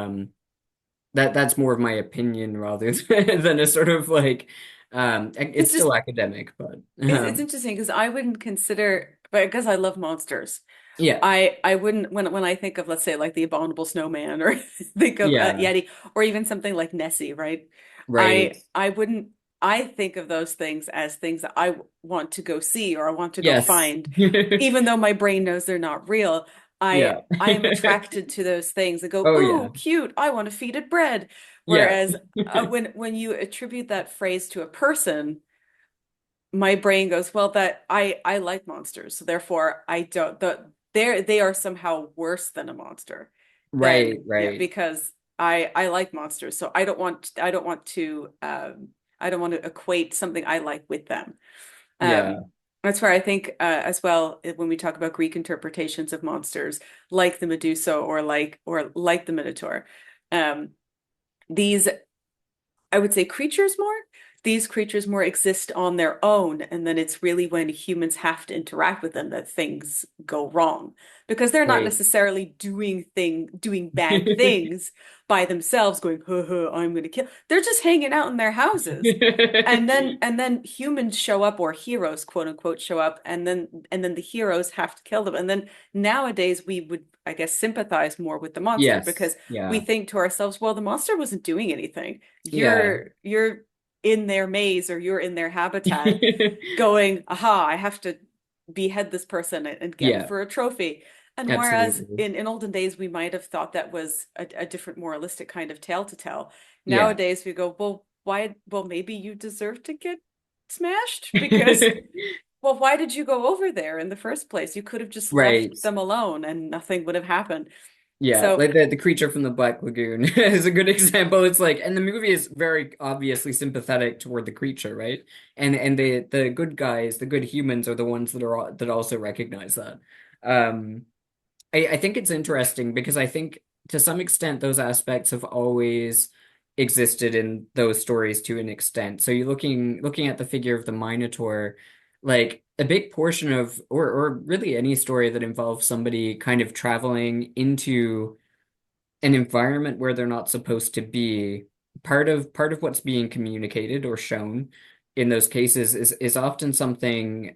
that's more of my opinion rather than a sort of like it's It's just still academic, but it's interesting because I wouldn't consider, but because I love monsters, yeah, I wouldn't when I think of, let's say, like the abominable snowman, or think of yeah, Yeti, or even something like Nessie, right? right. I wouldn't I think of those things as things that I want to go see or I want to go Yes. find, even though my brain knows they're not real. Yeah. I am attracted to those things and go, Oh ooh, yeah. cute, I want to feed it bread. Yeah. Whereas when you attribute that phrase to a person, my brain goes, well, that I like monsters, so therefore I don't they are somehow worse than a monster. Right, Than, yeah, right. because I like monsters, so I don't want to equate something I like with them. Yeah. That's where I think, as well, when we talk about Greek interpretations of monsters, like the Medusa, or like the Minotaur, um, these, I would say, creatures more. These creatures more exist on their own, and then it's really when humans have to interact with them that things go wrong, because they're not Right. necessarily doing bad things by themselves, going, I'm gonna kill. They're just hanging out in their houses. And then humans show up, or heroes, quote unquote, show up, and then the heroes have to kill them. And then nowadays we would, I guess, sympathize more with the monster, Yes. because we Yeah. think to ourselves, well, the monster wasn't doing anything. Yeah. You're in their maze, or you're in their habitat, going, aha, I have to behead this person and get him Yeah, for a trophy. And whereas absolutely. in olden days we might have thought that was a different moralistic kind of tale to tell. Yeah. Nowadays we go, well, why? Well, maybe you deserve to get smashed, because, well, why did you go over there in the first place? You could have just Right. left them alone and nothing would have happened. Yeah, So like the creature from the Black Lagoon is a good example. It's like, and the movie is very obviously sympathetic toward the creature, right? And the good guys, the good humans, are the ones that also recognize that. Um, I think it's interesting because I think to some extent those aspects have always existed in those stories to an extent. So you're looking at the figure of the Minotaur, like a big portion of or really any story that involves somebody kind of traveling into an environment where they're not supposed to be, part of what's being communicated or shown in those cases is often something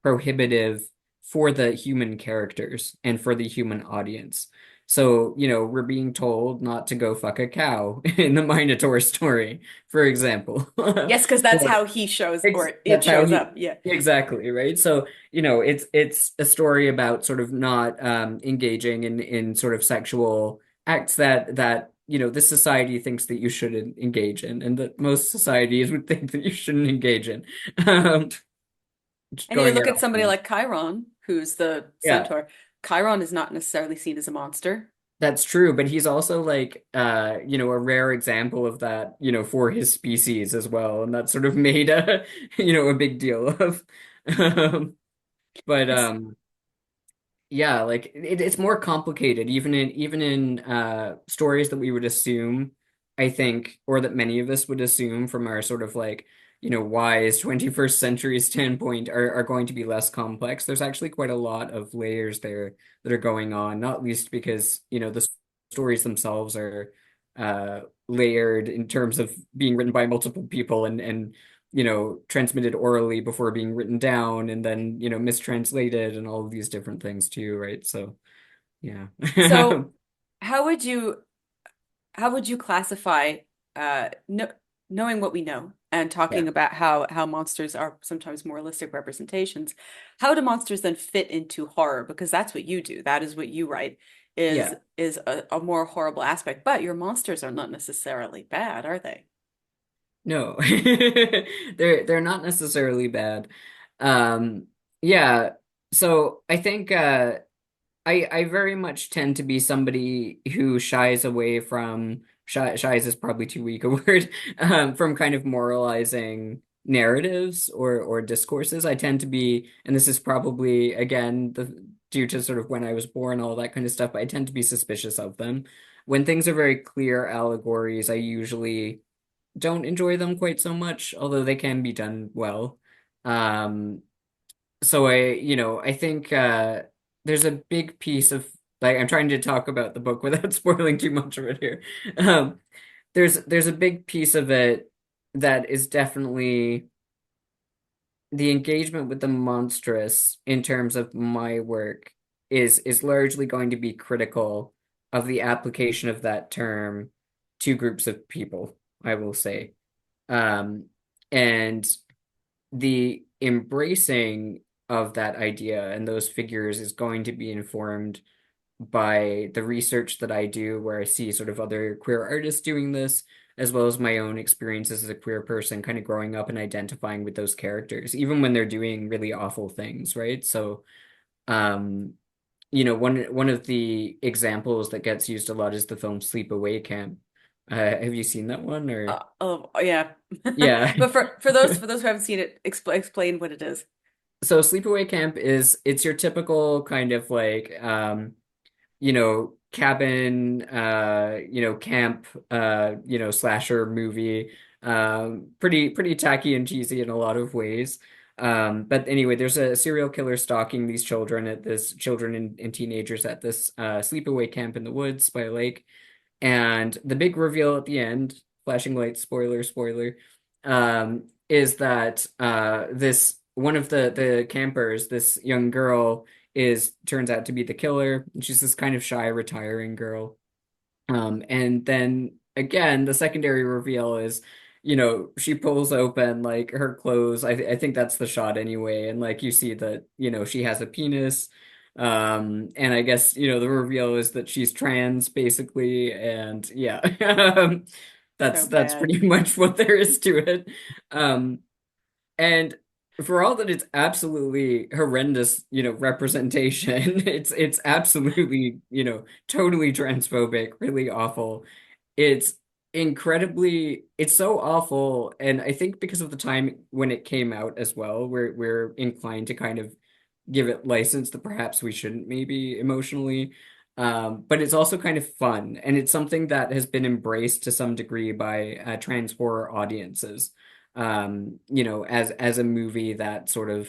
prohibitive for the human characters and for the human audience. So, we're being told not to go fuck a cow in the Minotaur story, for example. yes, because that's Or how he shows, or it that's how shows he up. Yeah. exactly, right? So, it's a story about sort of not engaging in sort of sexual acts that this society thinks that you shouldn't engage in, and that most societies would think that you shouldn't engage in. Um, just And you going look out at somebody on like Chiron, who's the yeah, centaur. Chiron is not necessarily seen as a monster. that's true, but he's also like a rare example of that, for his species as well, and that sort of made a a big deal of. Um, but It's Yeah, like it's more complicated, even in stories that we would assume, I think, or that many of us would assume from our sort of like, wise 21st century standpoint are going to be less complex. There's actually quite a lot of layers there that are going on, not least because, the stories themselves are layered in terms of being written by multiple people and transmitted orally before being written down and then, mistranslated and all of these different things too, right? So, yeah. So, how would you how would you classify no, knowing what we know and Yeah. talking about how monsters are sometimes moralistic representations, how do monsters then fit into horror? Because that's what you do. That is what you write Yeah. is a more horrible aspect. But your monsters are not necessarily bad, are they? No. They're not necessarily bad. Um, yeah. So I think I very much tend to be somebody who shies away from shies is probably too weak a word from kind of moralizing narratives or discourses. I tend to be, and this is probably again due to sort of when I was born, all that kind of stuff, but I tend to be suspicious of them. When things are very clear allegories, I usually don't enjoy them quite so much, although they can be done well. Um, so I think there's a big piece of like I'm trying to talk about the book without spoiling too much of it here. Um, there's a big piece of it that is definitely the engagement with the monstrous in terms of my work is largely going to be critical of the application of that term to groups of people, I will say. Um, and the embracing of that idea and those figures is going to be informed by the research that I do, where I see sort of other queer artists doing this, as well as my own experiences as a queer person, kind of growing up and identifying with those characters, even when they're doing really awful things, right? So, um, one of the examples that gets used a lot is the film Sleepaway Camp. Have you seen that one or? Oh yeah. Yeah. But for those who haven't seen it, explain what it is. So Sleepaway Camp it's your typical kind of like cabin camp slasher movie. Pretty tacky and cheesy in a lot of ways. But anyway, there's a serial killer stalking these children and teenagers at this sleepaway camp in the woods by a lake. And the big reveal at the end, flashing lights, spoiler, spoiler, is that this one of the campers, this young girl, is turns out to be the killer. She's this kind of shy, retiring girl. And then again, the secondary reveal is, she pulls open like her clothes. I think that's the shot anyway, and like you see that, she has a penis. And I guess, the reveal is that she's trans basically, and yeah. So That's bad. pretty much what there is to it. Um, and for all that it's absolutely horrendous, representation, it's absolutely, totally transphobic, really awful. It's it's so awful, and I think because of the time when it came out as well, we're inclined to kind of give it license that perhaps we shouldn't maybe emotionally. But it's also kind of fun, and it's something that has been embraced to some degree by trans horror audiences as a movie that sort of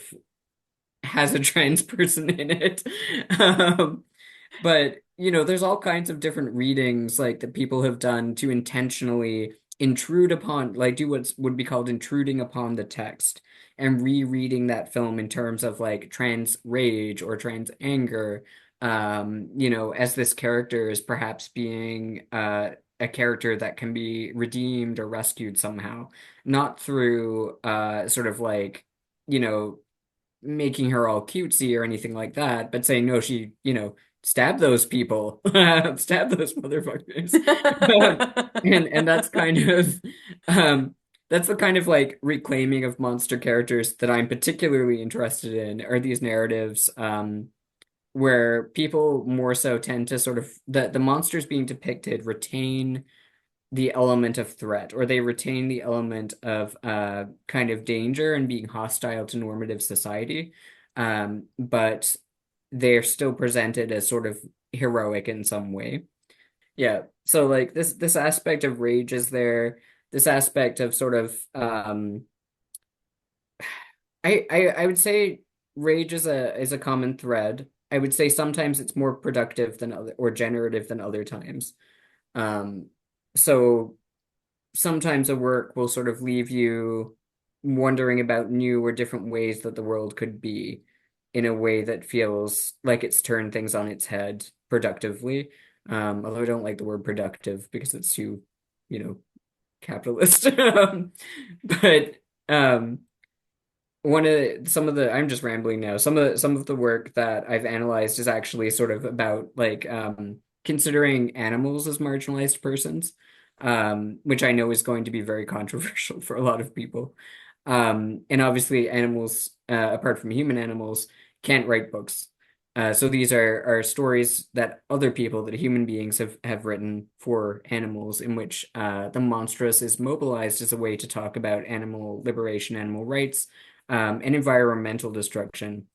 has a trans person in it. Um, but there's all kinds of different readings like that people have done to intentionally intrude upon, like do what would be called intruding upon the text and rereading that film in terms of like trans rage or trans anger, as this character is perhaps being a character that can be redeemed or rescued somehow, not through sort of like, you know, making her all cutesy or anything like that, but saying, no, she, stab those people, stab those motherfuckers. And that's kind of, um, that's the kind of like reclaiming of monster characters that I'm particularly interested in are these narratives, where people more so tend to sort of the monsters being depicted retain the element of threat, or they retain the element of kind of danger and being hostile to normative society. But they're still presented as sort of heroic in some way. Yeah. So like this aspect of rage is there, this aspect of sort of I would say rage is a common thread. I would say sometimes it's more productive than other or generative than other times. Um, so sometimes a work will sort of leave you wondering about new or different ways that the world could be in a way that feels like it's turned things on its head productively. Although I don't like the word productive because it's too, you know, capitalist. But um, one of some of the I'm just rambling now. Some of the work that I've analyzed is actually sort of about like considering animals as marginalized persons, which I know is going to be very controversial for a lot of people. And obviously animals, apart from human animals, can't write books. So these are stories that other people, that human beings have written for animals, in which the monstrous is mobilized as a way to talk about animal liberation, animal rights, and environmental destruction.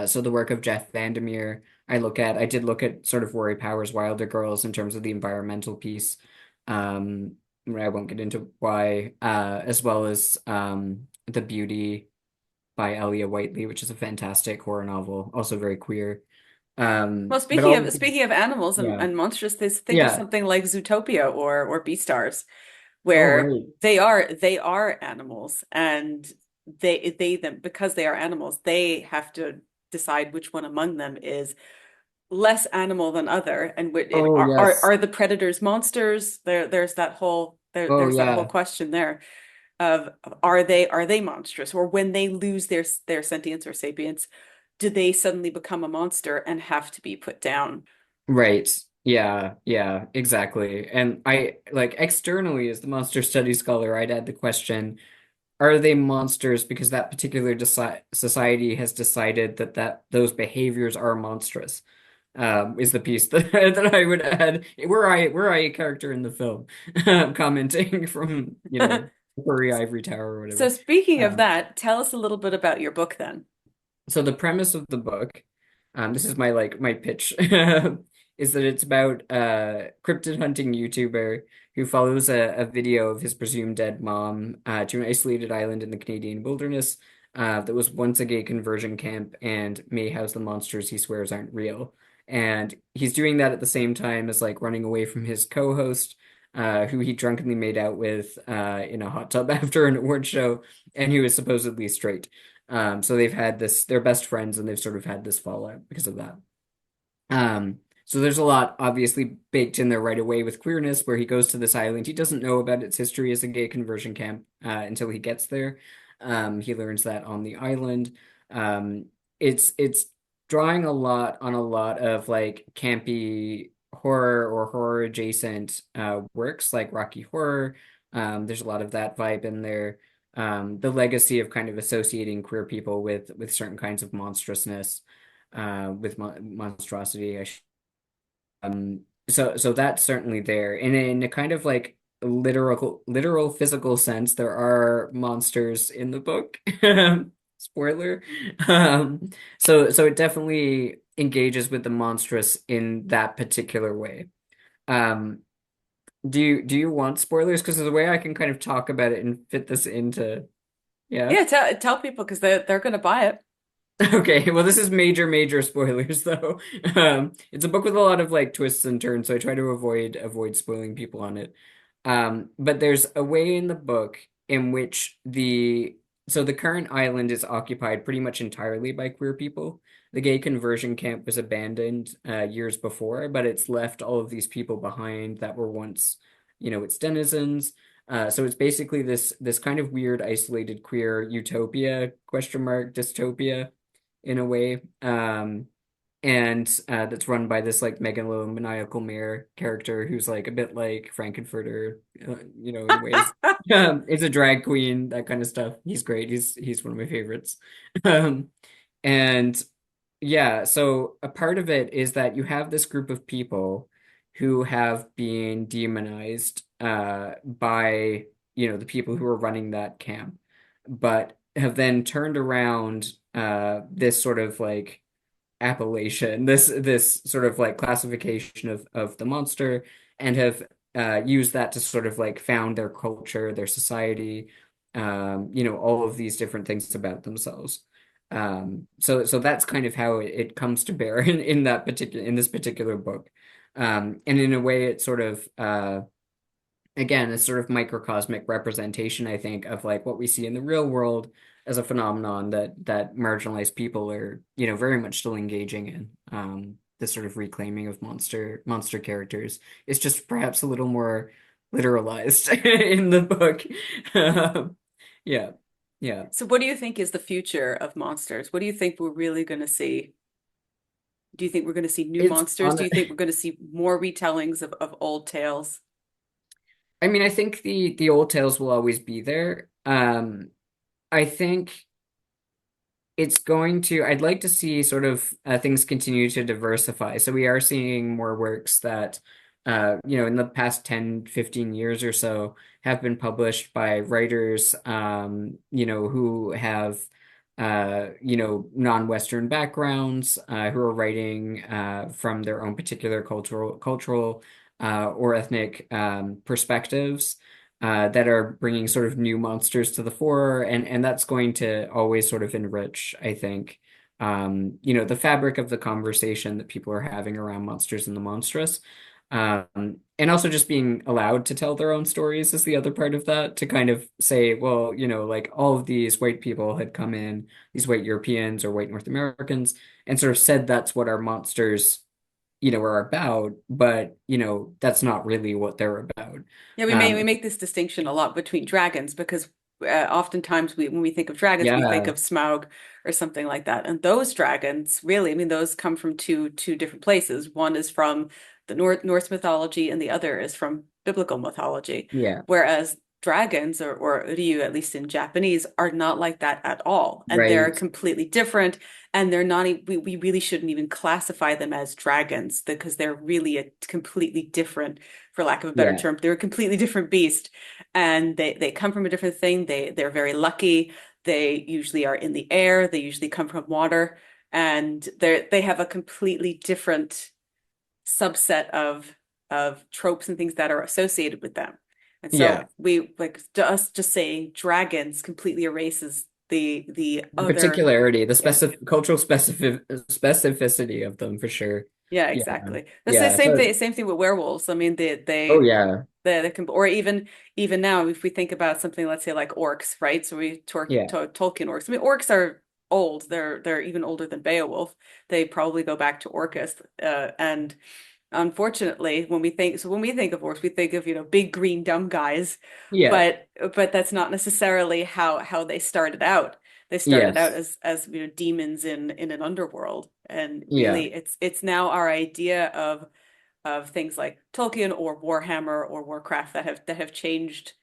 So the work of Jeff Vandermeer, I did look at sort of Rory Power's Wilder Girls in terms of the environmental piece. Um, I won't get into why, as well as The Beauty by Elia Whiteley, which is a fantastic horror novel, also very queer. Well, But all, speaking of animals yeah. and monstrous, think of Yeah. something like Zootopia or Beastars, Oh, where right. they are animals, and they them because they are animals, they have to decide which one among them is less animal than other, and Oh, yes. are the predators monsters? Oh, There's that whole yeah. question there of are they monstrous, or when they lose their sentience or sapience, do they suddenly become a monster and have to be put down? Right. Yeah, yeah, exactly. And I like externally as the monster studies scholar, I'd add the question, are they monsters because that particular society has decided that those behaviors are monstrous? Is the piece that that I would add. Were I a character in the film, commenting from, Furry Ivory Tower or So whatever. speaking of Um, that, tell us a little bit about your book then. So the premise of the book, this is my pitch, is that it's about a cryptid hunting YouTuber who follows a video of his presumed dead mom to an isolated island in the Canadian wilderness that was once a gay conversion camp and may house the monsters he swears aren't real. And he's doing that at the same time as like running away from his co-host, who he drunkenly made out with in a hot tub after an award show, and who is supposedly straight. So they've had this, they're best friends and they've sort of had this fallout because of that. So there's a lot obviously baked in there right away with queerness, where he goes to this island. He doesn't know about its history as a gay conversion camp until he gets there. He learns that on the island. Um, it's drawing a lot on a lot of like campy horror or horror adjacent works like Rocky Horror. There's a lot of that vibe in there. The legacy of kind of associating queer people with certain kinds of monstrousness, with monstrosity. So that's certainly there. And in a kind of like literal physical sense, there are monsters in the book. Spoiler. Um, so it definitely engages with the monstrous in that particular way. Um, do you want spoilers? Because there's a way I can kind of talk about it and fit this into, yeah. Yeah, tell people because they're going to buy it. Okay, well, this is major spoilers though. It's a book with a lot of like twists and turns, so I try to avoid spoiling people on it. But there's a way in the book in which the current island is occupied pretty much entirely by queer people. The gay conversion camp was abandoned years before, but it's left all of these people behind that were once, its denizens. So it's basically this kind of weird, isolated queer utopia, question mark, dystopia in a way. And that's run by this like megalomaniacal mayor character who's like a bit like Frankenfurter, in ways. Is a drag queen, that kind of stuff. He's great. He's one of my favorites. Um, and yeah, so a part of it is that you have this group of people who have been demonized by, the people who are running that camp, but have then turned around this sort of like appellation, this sort of like classification of the monster, and have used that to sort of like found their culture, their society, all of these different things about themselves. So that's kind of how it comes to bear in that particular in this particular book. And in a way, it sort of again, a sort of microcosmic representation, I think, of like what we see in the real world as a phenomenon that marginalized people are, very much still engaging in. This sort of reclaiming of monster characters is just perhaps a little more literalized in the book. Yeah, yeah. So what do you think is the future of monsters? What do you think we're really going to see? Do you think we're going to see new It's monsters? on. Do you think we're going to see more retellings of old tales? I mean, I think the old tales will always be there. I think it's going to, I'd like to see sort of things continue to diversify. So we are seeing more works that, in the past 10, 15 years or so have been published by writers, who have, non-Western backgrounds, who are writing from their own particular cultural or ethnic perspectives that are bringing sort of new monsters to the fore, and that's going to always sort of enrich, I think, the fabric of the conversation that people are having around monsters and the monstrous. And also just being allowed to tell their own stories is the other part of that, to kind of say, well, like all of these white people had come in, these white Europeans or white North Americans, and sort of said that's what our monsters, are about, but, that's not really what they're about. Yeah, we Um, make this distinction a lot between dragons because oftentimes when we think of dragons, we think yeah. of Smaug or something like that. And those dragons, really, I mean, those come from two different places. One is from the Norse mythology, and the other is from biblical mythology. Yeah, Whereas dragons or Ryu, at least in Japanese, are not like that at all, and they're right. completely different. And they're not. We really shouldn't even classify them as dragons because they're really a completely different, for lack of a better Yeah, term, they're a completely different beast, and they come from a different thing. They're very lucky. They usually are in the air. They usually come from water, and they have a completely different subset of tropes and things that are associated with them. And so yeah. we like us just saying dragons completely erases the The other. particularity, the Yeah. cultural specificity of them for sure. Yeah, Yeah, exactly. That's the yeah. So, same thing with werewolves. I mean, oh yeah, they can, or even now, if we think about something, let's say like orcs, right? So we yeah, Tolkien orcs. I mean, orcs are old. They're even older than Beowulf. They probably go back to Orcus. And unfortunately, when we think of orcs, we think of, big green dumb guys, yeah, but that's not necessarily how they started out. They started out yes, as demons in an underworld, and yeah, really it's now our idea of things like Tolkien or Warhammer or Warcraft that have changed,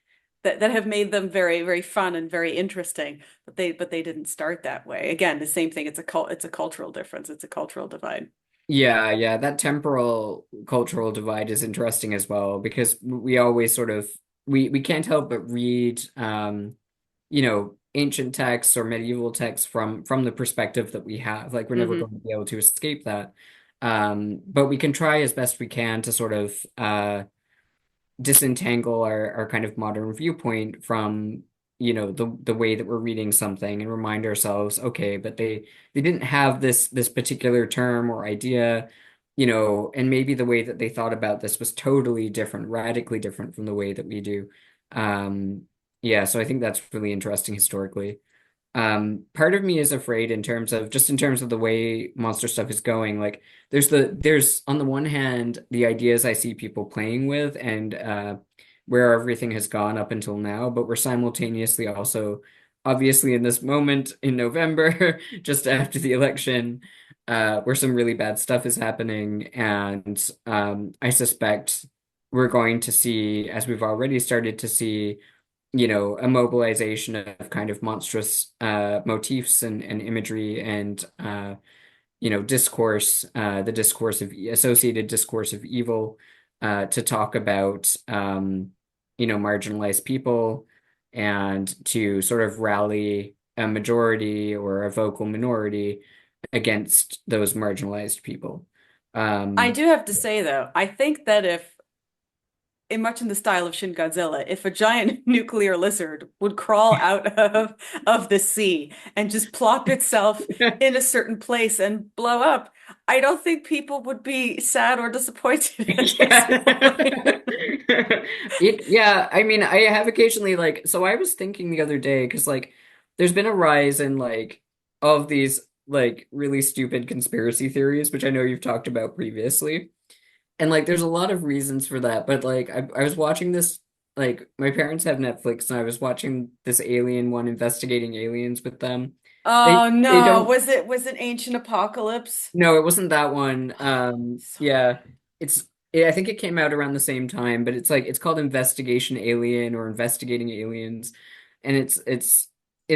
that have made them very very fun and very interesting, but they didn't start that way. Again, the same thing. It's a cultural difference. It's a cultural divide. yeah, yeah. That temporal cultural divide is interesting as well because we always sort of we can't help but read, ancient texts or medieval texts from the perspective that we have. Like we're never Hmm. going to be able to escape that. But we can try as best we can to sort of disentangle our kind of modern viewpoint from, the way that we're reading something and remind ourselves, okay, but they didn't have this particular term or idea, and maybe the way that they thought about this was totally different, radically different from the way that we do. Um, yeah, so I think that's really interesting historically. Part of me is afraid in terms of the way monster stuff is going. Like, there's on the one hand the ideas I see people playing with and where everything has gone up until now, but we're simultaneously also obviously in this moment in November, just after the election, where some really bad stuff is happening, and I suspect we're going to see, as we've already started to see, a mobilization of kind of monstrous motifs and imagery and discourse, the discourse of associated discourse of evil, to talk about marginalized people and to sort of rally a majority or a vocal minority against those marginalized people. I Um, do have to say though, I think that if in much in the style of Shin Godzilla, if a giant nuclear lizard would crawl out of the sea and just plop itself in a certain place and blow up, I don't think people would be sad or disappointed at this yeah. point. Yeah, I mean, I have occasionally like so I was thinking the other day because like there's been a rise in like of these like really stupid conspiracy theories, which I know you've talked about previously. And like there's a lot of reasons for that, but like I was watching this like my parents have Netflix and I was watching this alien one investigating aliens with them. They Oh they no, don't was it Ancient Apocalypse? no, it wasn't that one. So Yeah, I think it came out around the same time, but it's like it's called Investigation Alien or Investigating Aliens, and it's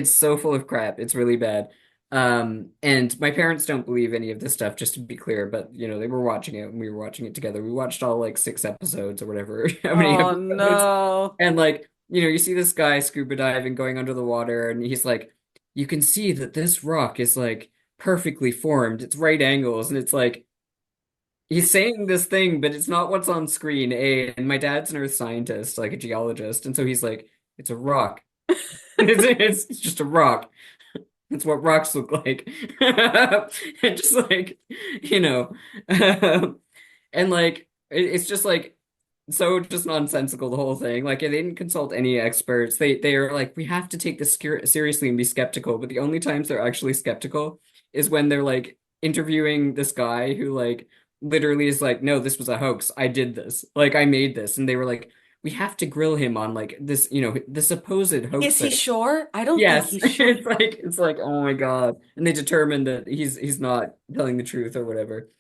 so full of crap. It's really bad. And my parents don't believe any of this stuff, just to be clear, but you know, they were watching it and we were watching it together. We watched all like 6 episodes or whatever, how many oh episodes. no. And like, you know, you see this guy scuba diving going under the water, and he's like, you can see that this rock is like perfectly formed. It's right angles, and it's like he's saying this thing, but it's not what's on screen. And my dad's an earth scientist, like a geologist, and so he's like, it's a rock. It's just a rock. It's what rocks look like. And just like, you know, and like it's just like so just nonsensical the whole thing. Like they didn't consult any experts. They are like we have to take this seriously and be skeptical. But the only times they're actually skeptical is when they're like interviewing this guy who like literally is like, no, this was a hoax. I did this. Like I made this, and they were like, we have to grill him on like this, you know, the supposed Is he hoaxer. sure? I don't think Yes, he's sure. it's like oh my God, and they determined that he's not telling the truth or whatever.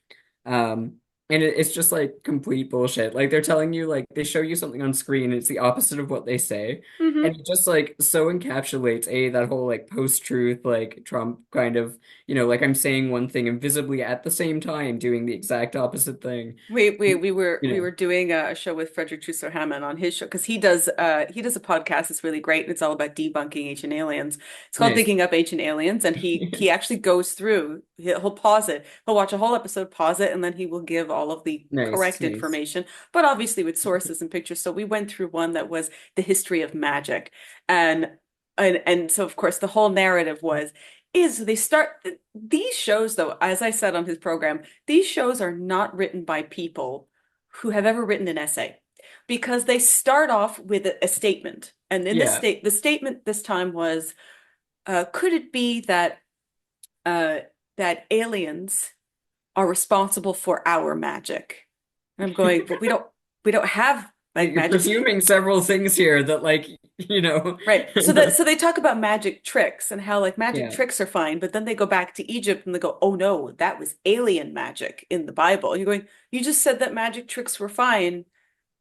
And it's just like complete bullshit. Like they're telling you, like they show you something on screen, and it's the opposite of what they say, and Hmm. it just like so encapsulates that whole like post-truth, like Trump kind of, you know, like I'm saying one thing and visibly at the same time doing the exact opposite thing. We You were know, doing a show with Frederick Trusso Hammond on his show because he does a podcast that's really great. It's all about debunking ancient aliens. It's called nice, Digging Up Ancient Aliens, and he actually goes through. He'll pause it. He'll watch a whole episode, pause it, and then he will give all of the nice, correct nice. information, but obviously with sources and pictures. So we went through one that was the history of magic, and and so of course the whole narrative was is they start these shows though, as I said on his program, these shows are not written by people who have ever written an essay because they start off with a statement. And in Yeah, the statement this time was, could it be that uh, that aliens are responsible for our magic? And I'm going, but we don't have like you're magic. presuming several things here that like you know, Right. So that so they talk about magic tricks and how like magic yeah, tricks are fine, but then they go back to Egypt and they go, "Oh no, that was alien magic in the Bible." And you're going, "You just said that magic tricks were fine,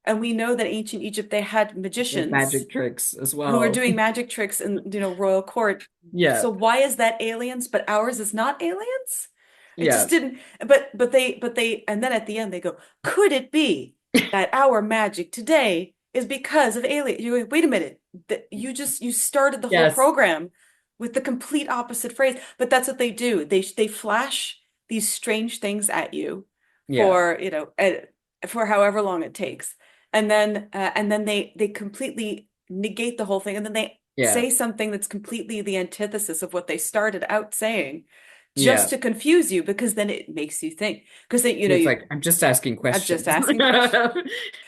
and we know that ancient Egypt they had there's magicians magic tricks as who were well. doing magic tricks in, royal court. Yeah, So why is that aliens, but ours is not aliens?" It just yeah, didn't, but they, and then at the end they go, could it be that our magic today is because of aliens? You go, wait a minute, that you started the whole yes, program with the complete opposite phrase, but that's what they do. They flash these strange things at you yeah, for, for however long it takes. And then they completely negate the whole thing, and then they yeah, say something that's completely the antithesis of what they started out saying just yeah. to confuse you because then it makes you think because then It's like I'm just asking I'm just questions. asking questions.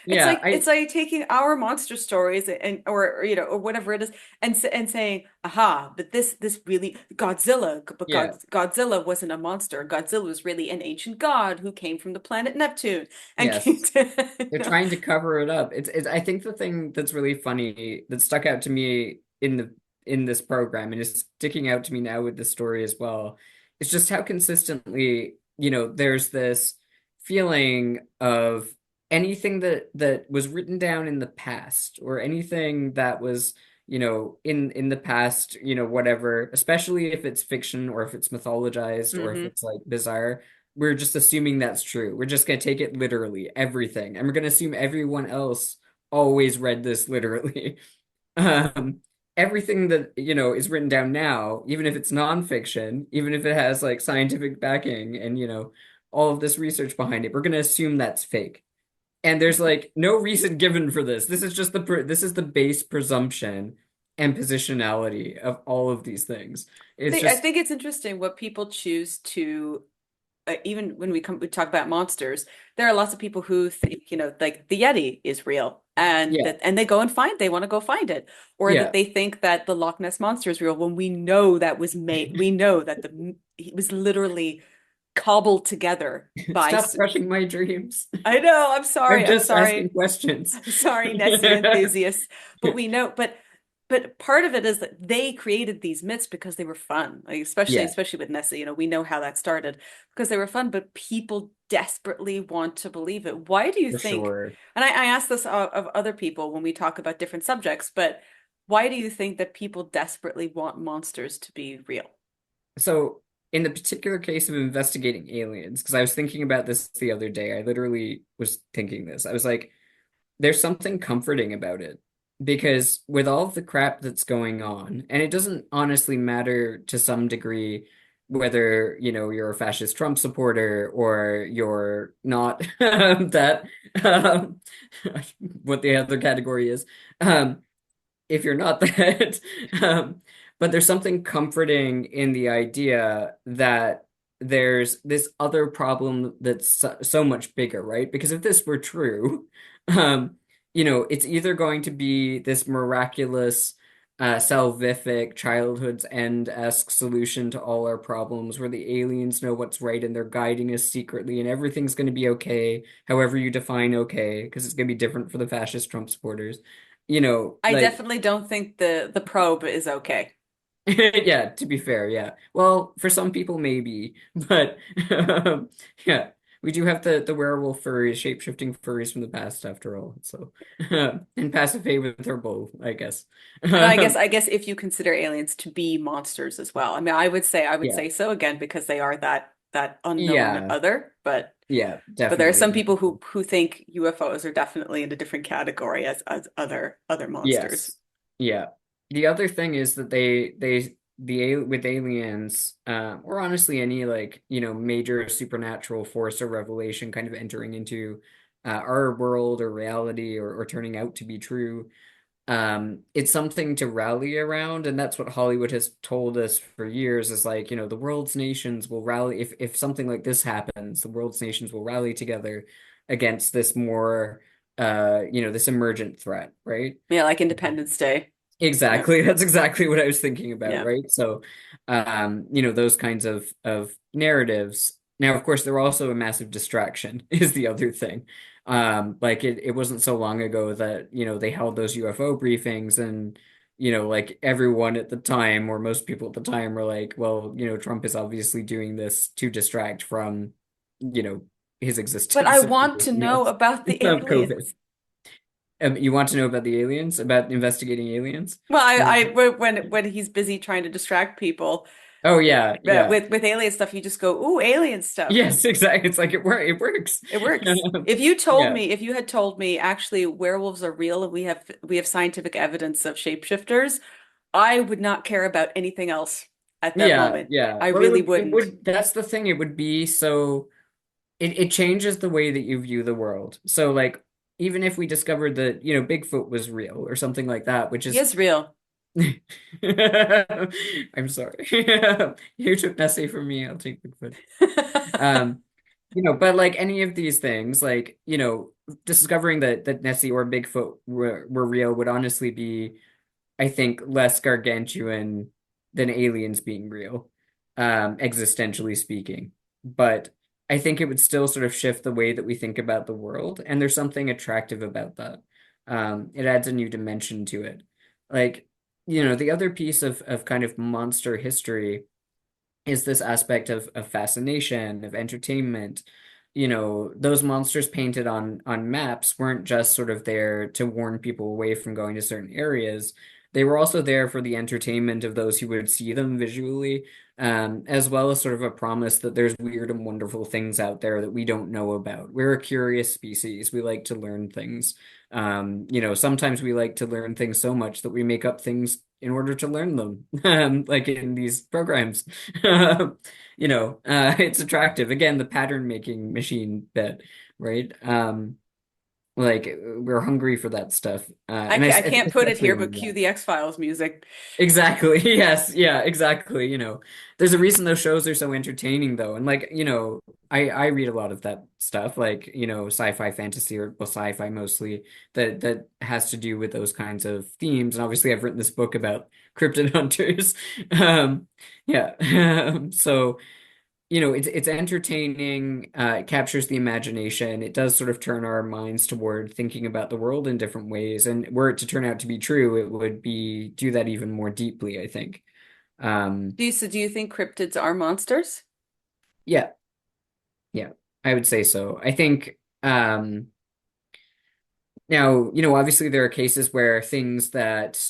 Yeah, I It's like taking our monster stories and or or whatever it is and saying, aha, but this really Godzilla, but yeah, Godzilla wasn't a monster. Godzilla was really an ancient god who came from the planet Neptune and came yes. to, They're trying to cover it up. It's I think the thing that's really funny that stuck out to me in this program and is sticking out to me now with the story as well is just how consistently, you know, there's this feeling of anything that was written down in the past or anything that was, you know, in the past, you know, whatever, especially if it's fiction or if it's mythologized or if hmm it's like bizarre, we're just assuming that's true. We're just going to take it literally, everything. And we're going to assume everyone else always read this literally. Um, everything that, is written down now, even if it's nonfiction, even if it has like scientific backing and, all of this research behind it, we're going to assume that's fake. And there's like no reason given for this. This is just this is the base presumption and positionality of all of these things. It's I just think it's interesting what people choose to even when we talk about monsters, there are lots of people who think, like the Yeti is real yeah, and they want to go find it, or that yeah. they think that the Loch Ness monster is real when we know we know that it was literally cobbled together by Stop crushing my dreams. I know, I'm I'm just asking sorry. questions. I'm sorry, Nessie enthusiasts, but we know, but part of it is that they created these myths because they were fun. Like Yeah, especially with Nessie, we know how that started because they were fun, but people desperately want to believe it. Why do you for think? sure. And I ask this of other people when we talk about different subjects, but why do you think that people desperately want monsters to be real? So, in the particular case of investigating aliens, because I was thinking about this the other day, I literally was thinking this. I was like, there's something comforting about it because with all of the crap that's going on, and it doesn't honestly matter to some degree whether, you're a fascist Trump supporter or you're not, that, um, what the other category is. Um, if you're not that. Um, but there's something comforting in the idea that there's this other problem that's so much bigger, right? Because if this were true, um, it's either going to be this miraculous, salvific, childhood's end-esque solution to all our problems, where the aliens know what's right and they're guiding us secretly, and everything's going to be okay, however you define okay, because it's going to be different for the fascist Trump supporters. I Like, definitely don't think the probe is okay. yeah, to be fair, yeah. Well, for some people, maybe, but yeah, we do have the werewolf furries, shape-shifting furries from the past, after all. So, and pacify with her bow, I guess. And Um, I guess if you consider aliens to be monsters as well. I mean, I would yeah, say so again because they are that unknown yeah, other, yeah, but there are definitely, some people definitely. who think UFOs are definitely in a different category as other monsters. Yes. Yeah. The other thing is that with aliens, or honestly any like, major supernatural force or revelation kind of entering into our world or reality or turning out to be true, it's something to rally around, and that's what Hollywood has told us for years is like, the world's nations will rally if something like this happens, the world's nations will rally together against this more this emergent threat, right? Yeah, like Independence Day. Yeah. Exactly. That's exactly what I was thinking about, Yeah. right? So, those kinds of narratives. Now, of course, they're also a massive distraction, is the other thing. Like it wasn't so long ago that, they held those UFO briefings and, like everyone at the time, or most people at the time were like, well, Trump is obviously doing this to distract from, you know, his But I existence, want to know about the COVID. aliens. You want to know about the aliens, about investigating aliens? Well, Or when he's busy trying to distract people oh yeah, yeah. with alien stuff, you just go, "Ooh, alien stuff." Yes, exactly. It's like it works. It works. Yeah. If you had told me actually werewolves are real and we have scientific evidence of shapeshifters, I would not care about anything else at that Yeah, moment. yeah. I Well, really it wouldn't. would that's the thing. It would be so it changes the way that you view the world. So like even if we discovered that, Bigfoot was real or something like that, which He is is real. I'm sorry. You took Nessie from me, I'll take Bigfoot. Um but like any of these things, like, discovering that Nessie or Bigfoot were real would honestly be, I think, less gargantuan than aliens being real, existentially speaking. But I think it would still sort of shift the way that we think about the world, and there's something attractive about that. It adds a new dimension to it. Like, the other piece of kind of monster history is this aspect of fascination, of entertainment. Those monsters painted on maps weren't just sort of there to warn people away from going to certain areas. They were also there for the entertainment of those who would see them visually. as well as sort of a promise that there's weird and wonderful things out there that we don't know about. We're a curious species. We like to learn things. Sometimes we like to learn things so much that we make up things in order to learn them, like in these programs. It's attractive. Again, the pattern making machine bit, right? Like we're hungry for that stuff. I I think can't put it especially here, on but cue that. the X-Files music. Exactly. Yes. Yeah, exactly. There's a reason those shows are so entertaining though. And like, I read a lot of that stuff, like, sci-fi fantasy or well, sci-fi mostly that has to do with those kinds of themes. And obviously I've written this book about cryptid hunters. Um, yeah. So it's entertaining, it captures the imagination. It does sort of turn our minds toward thinking about the world in different ways. And were it to turn out to be true, it would be do that even more deeply, I think. Um, Do you think cryptids are monsters? yeah, yeah, I would say so. I think now, obviously there are cases where things that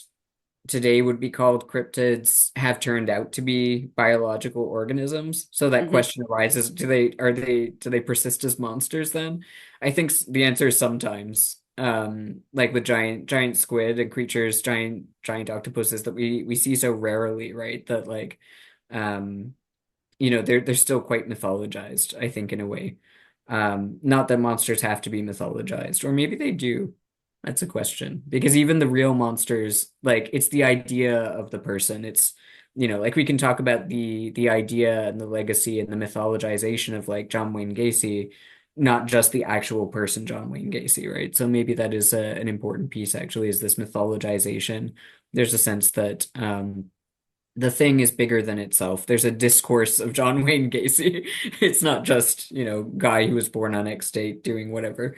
today would be called cryptids have turned out to be biological organisms. So that Hmm. question arises, do they persist as monsters then? I think the answer is sometimes. Like with giant squid and creatures, giant octopuses that we see so rarely, right? That like um they're still quite mythologized, I think, in a way. Not that monsters have to be mythologized, or maybe they do. That's a question. Because even the real monsters, like it's the idea of the person. It's, like we can talk about the idea and the legacy and the mythologization of like John Wayne Gacy, not just the actual person John Wayne Gacy, right? So maybe that is an important piece actually, is this mythologization. There's a sense that the thing is bigger than itself. There's a discourse of John Wayne Gacy. It's not just, guy who was born on X date doing whatever.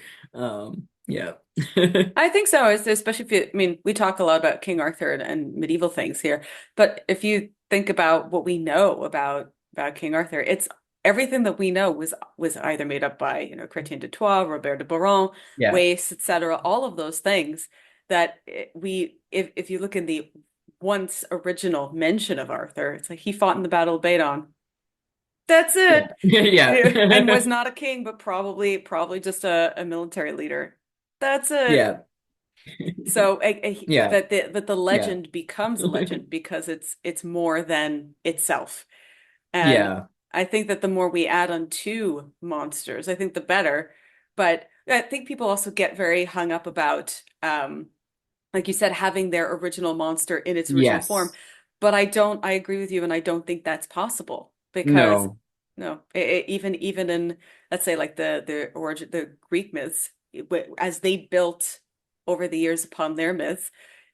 Yeah. I think so, especially if you, I mean, we talk a lot about King Arthur and medieval things here, but if you think about what we know about King Arthur, it's everything that we know was either made up by, Chrétien de Troyes, Robert de Boron, Yeah. Wace, etc., all of those things that if you look in the once original mention of Arthur, it's like he fought in the Battle of Badon. That's Yeah. it. And Yeah. was not a king, but probably just a military leader. That's it. Yeah. So Yeah. that the Yeah. legend becomes a legend because it's more than itself. And Yeah. I think that the more we add on to monsters, I think the better. But I think people also get very hung up about, like you said, having their original monster in its original form. Yes. But I agree with you, and I don't think that's possible because No. no, even in, let's say, like the origin, the Greek myths, as they built over the years upon their myths,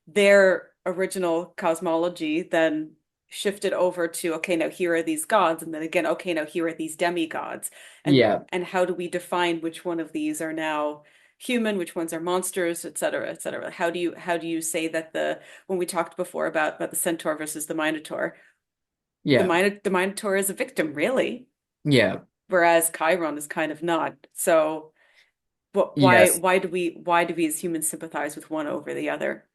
their original cosmology then shifted over to, okay, now here are these gods, and then again, okay, now here are these demigods, Yeah. and how do we define which one of these are now human, which ones are monsters, et cetera, et cetera? How do you say that when we talked before about the centaur versus the minotaur, Yeah. the minotaur is a victim, really, Yeah. whereas Chiron is kind of not. So what Yes. why do we as humans sympathize with one over the other?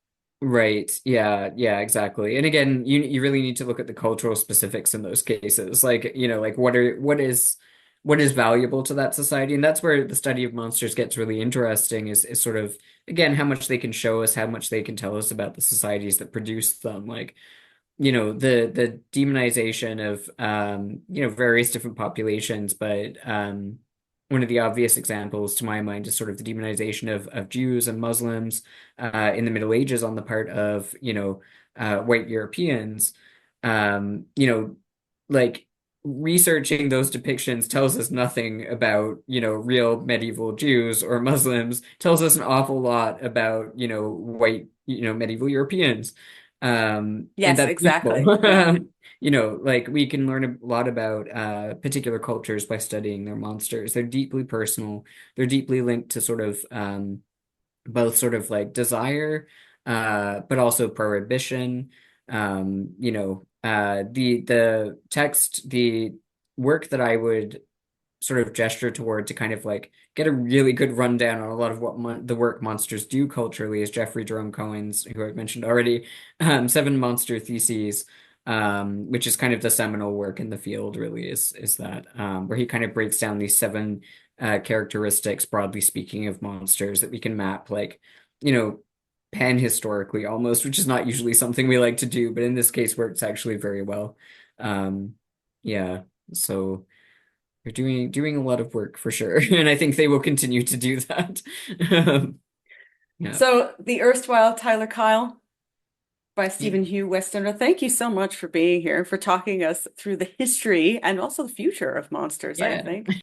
Right. Yeah. Yeah, exactly. And again, you really need to look at the cultural specifics in those cases. Like, like what is valuable to that society. And that's where the study of monsters gets really interesting is sort of again how much they can show us, how much they can tell us about the societies that produce them. Like, the demonization of various different populations, but one of the obvious examples to my mind is sort of the demonization of Jews and Muslims in the Middle Ages on the part of white Europeans. Like researching those depictions tells us nothing about real medieval Jews or Muslims. Tells us an awful lot about white medieval Europeans. And Yes, that's useful. exactly. Yeah. Like we can learn a lot about particular cultures by studying their monsters. They're deeply personal. They're deeply linked to sort of both sort of like desire, but also prohibition. The text, the work that I would sort of gesture toward to kind of like get a really good rundown on a lot of what the work monsters do culturally is Jeffrey Jerome Cohen's, who I've mentioned already, Seven Monster Theses. which is kind of the seminal work in the field, really, is that where he kind of breaks down these seven characteristics, broadly speaking, of monsters that we can map, like, you know, pan-historically almost, which is not usually something we like to do, but in this case works actually very well. Um, yeah, so they're doing a lot of work for sure, and I think they will continue to do that. Um, yeah, So the erstwhile Tyler Kyle by yeah, Stephen Hugh Westenra. Thank you so much for being here, for talking us through the history and also the future of monsters, I yeah. think.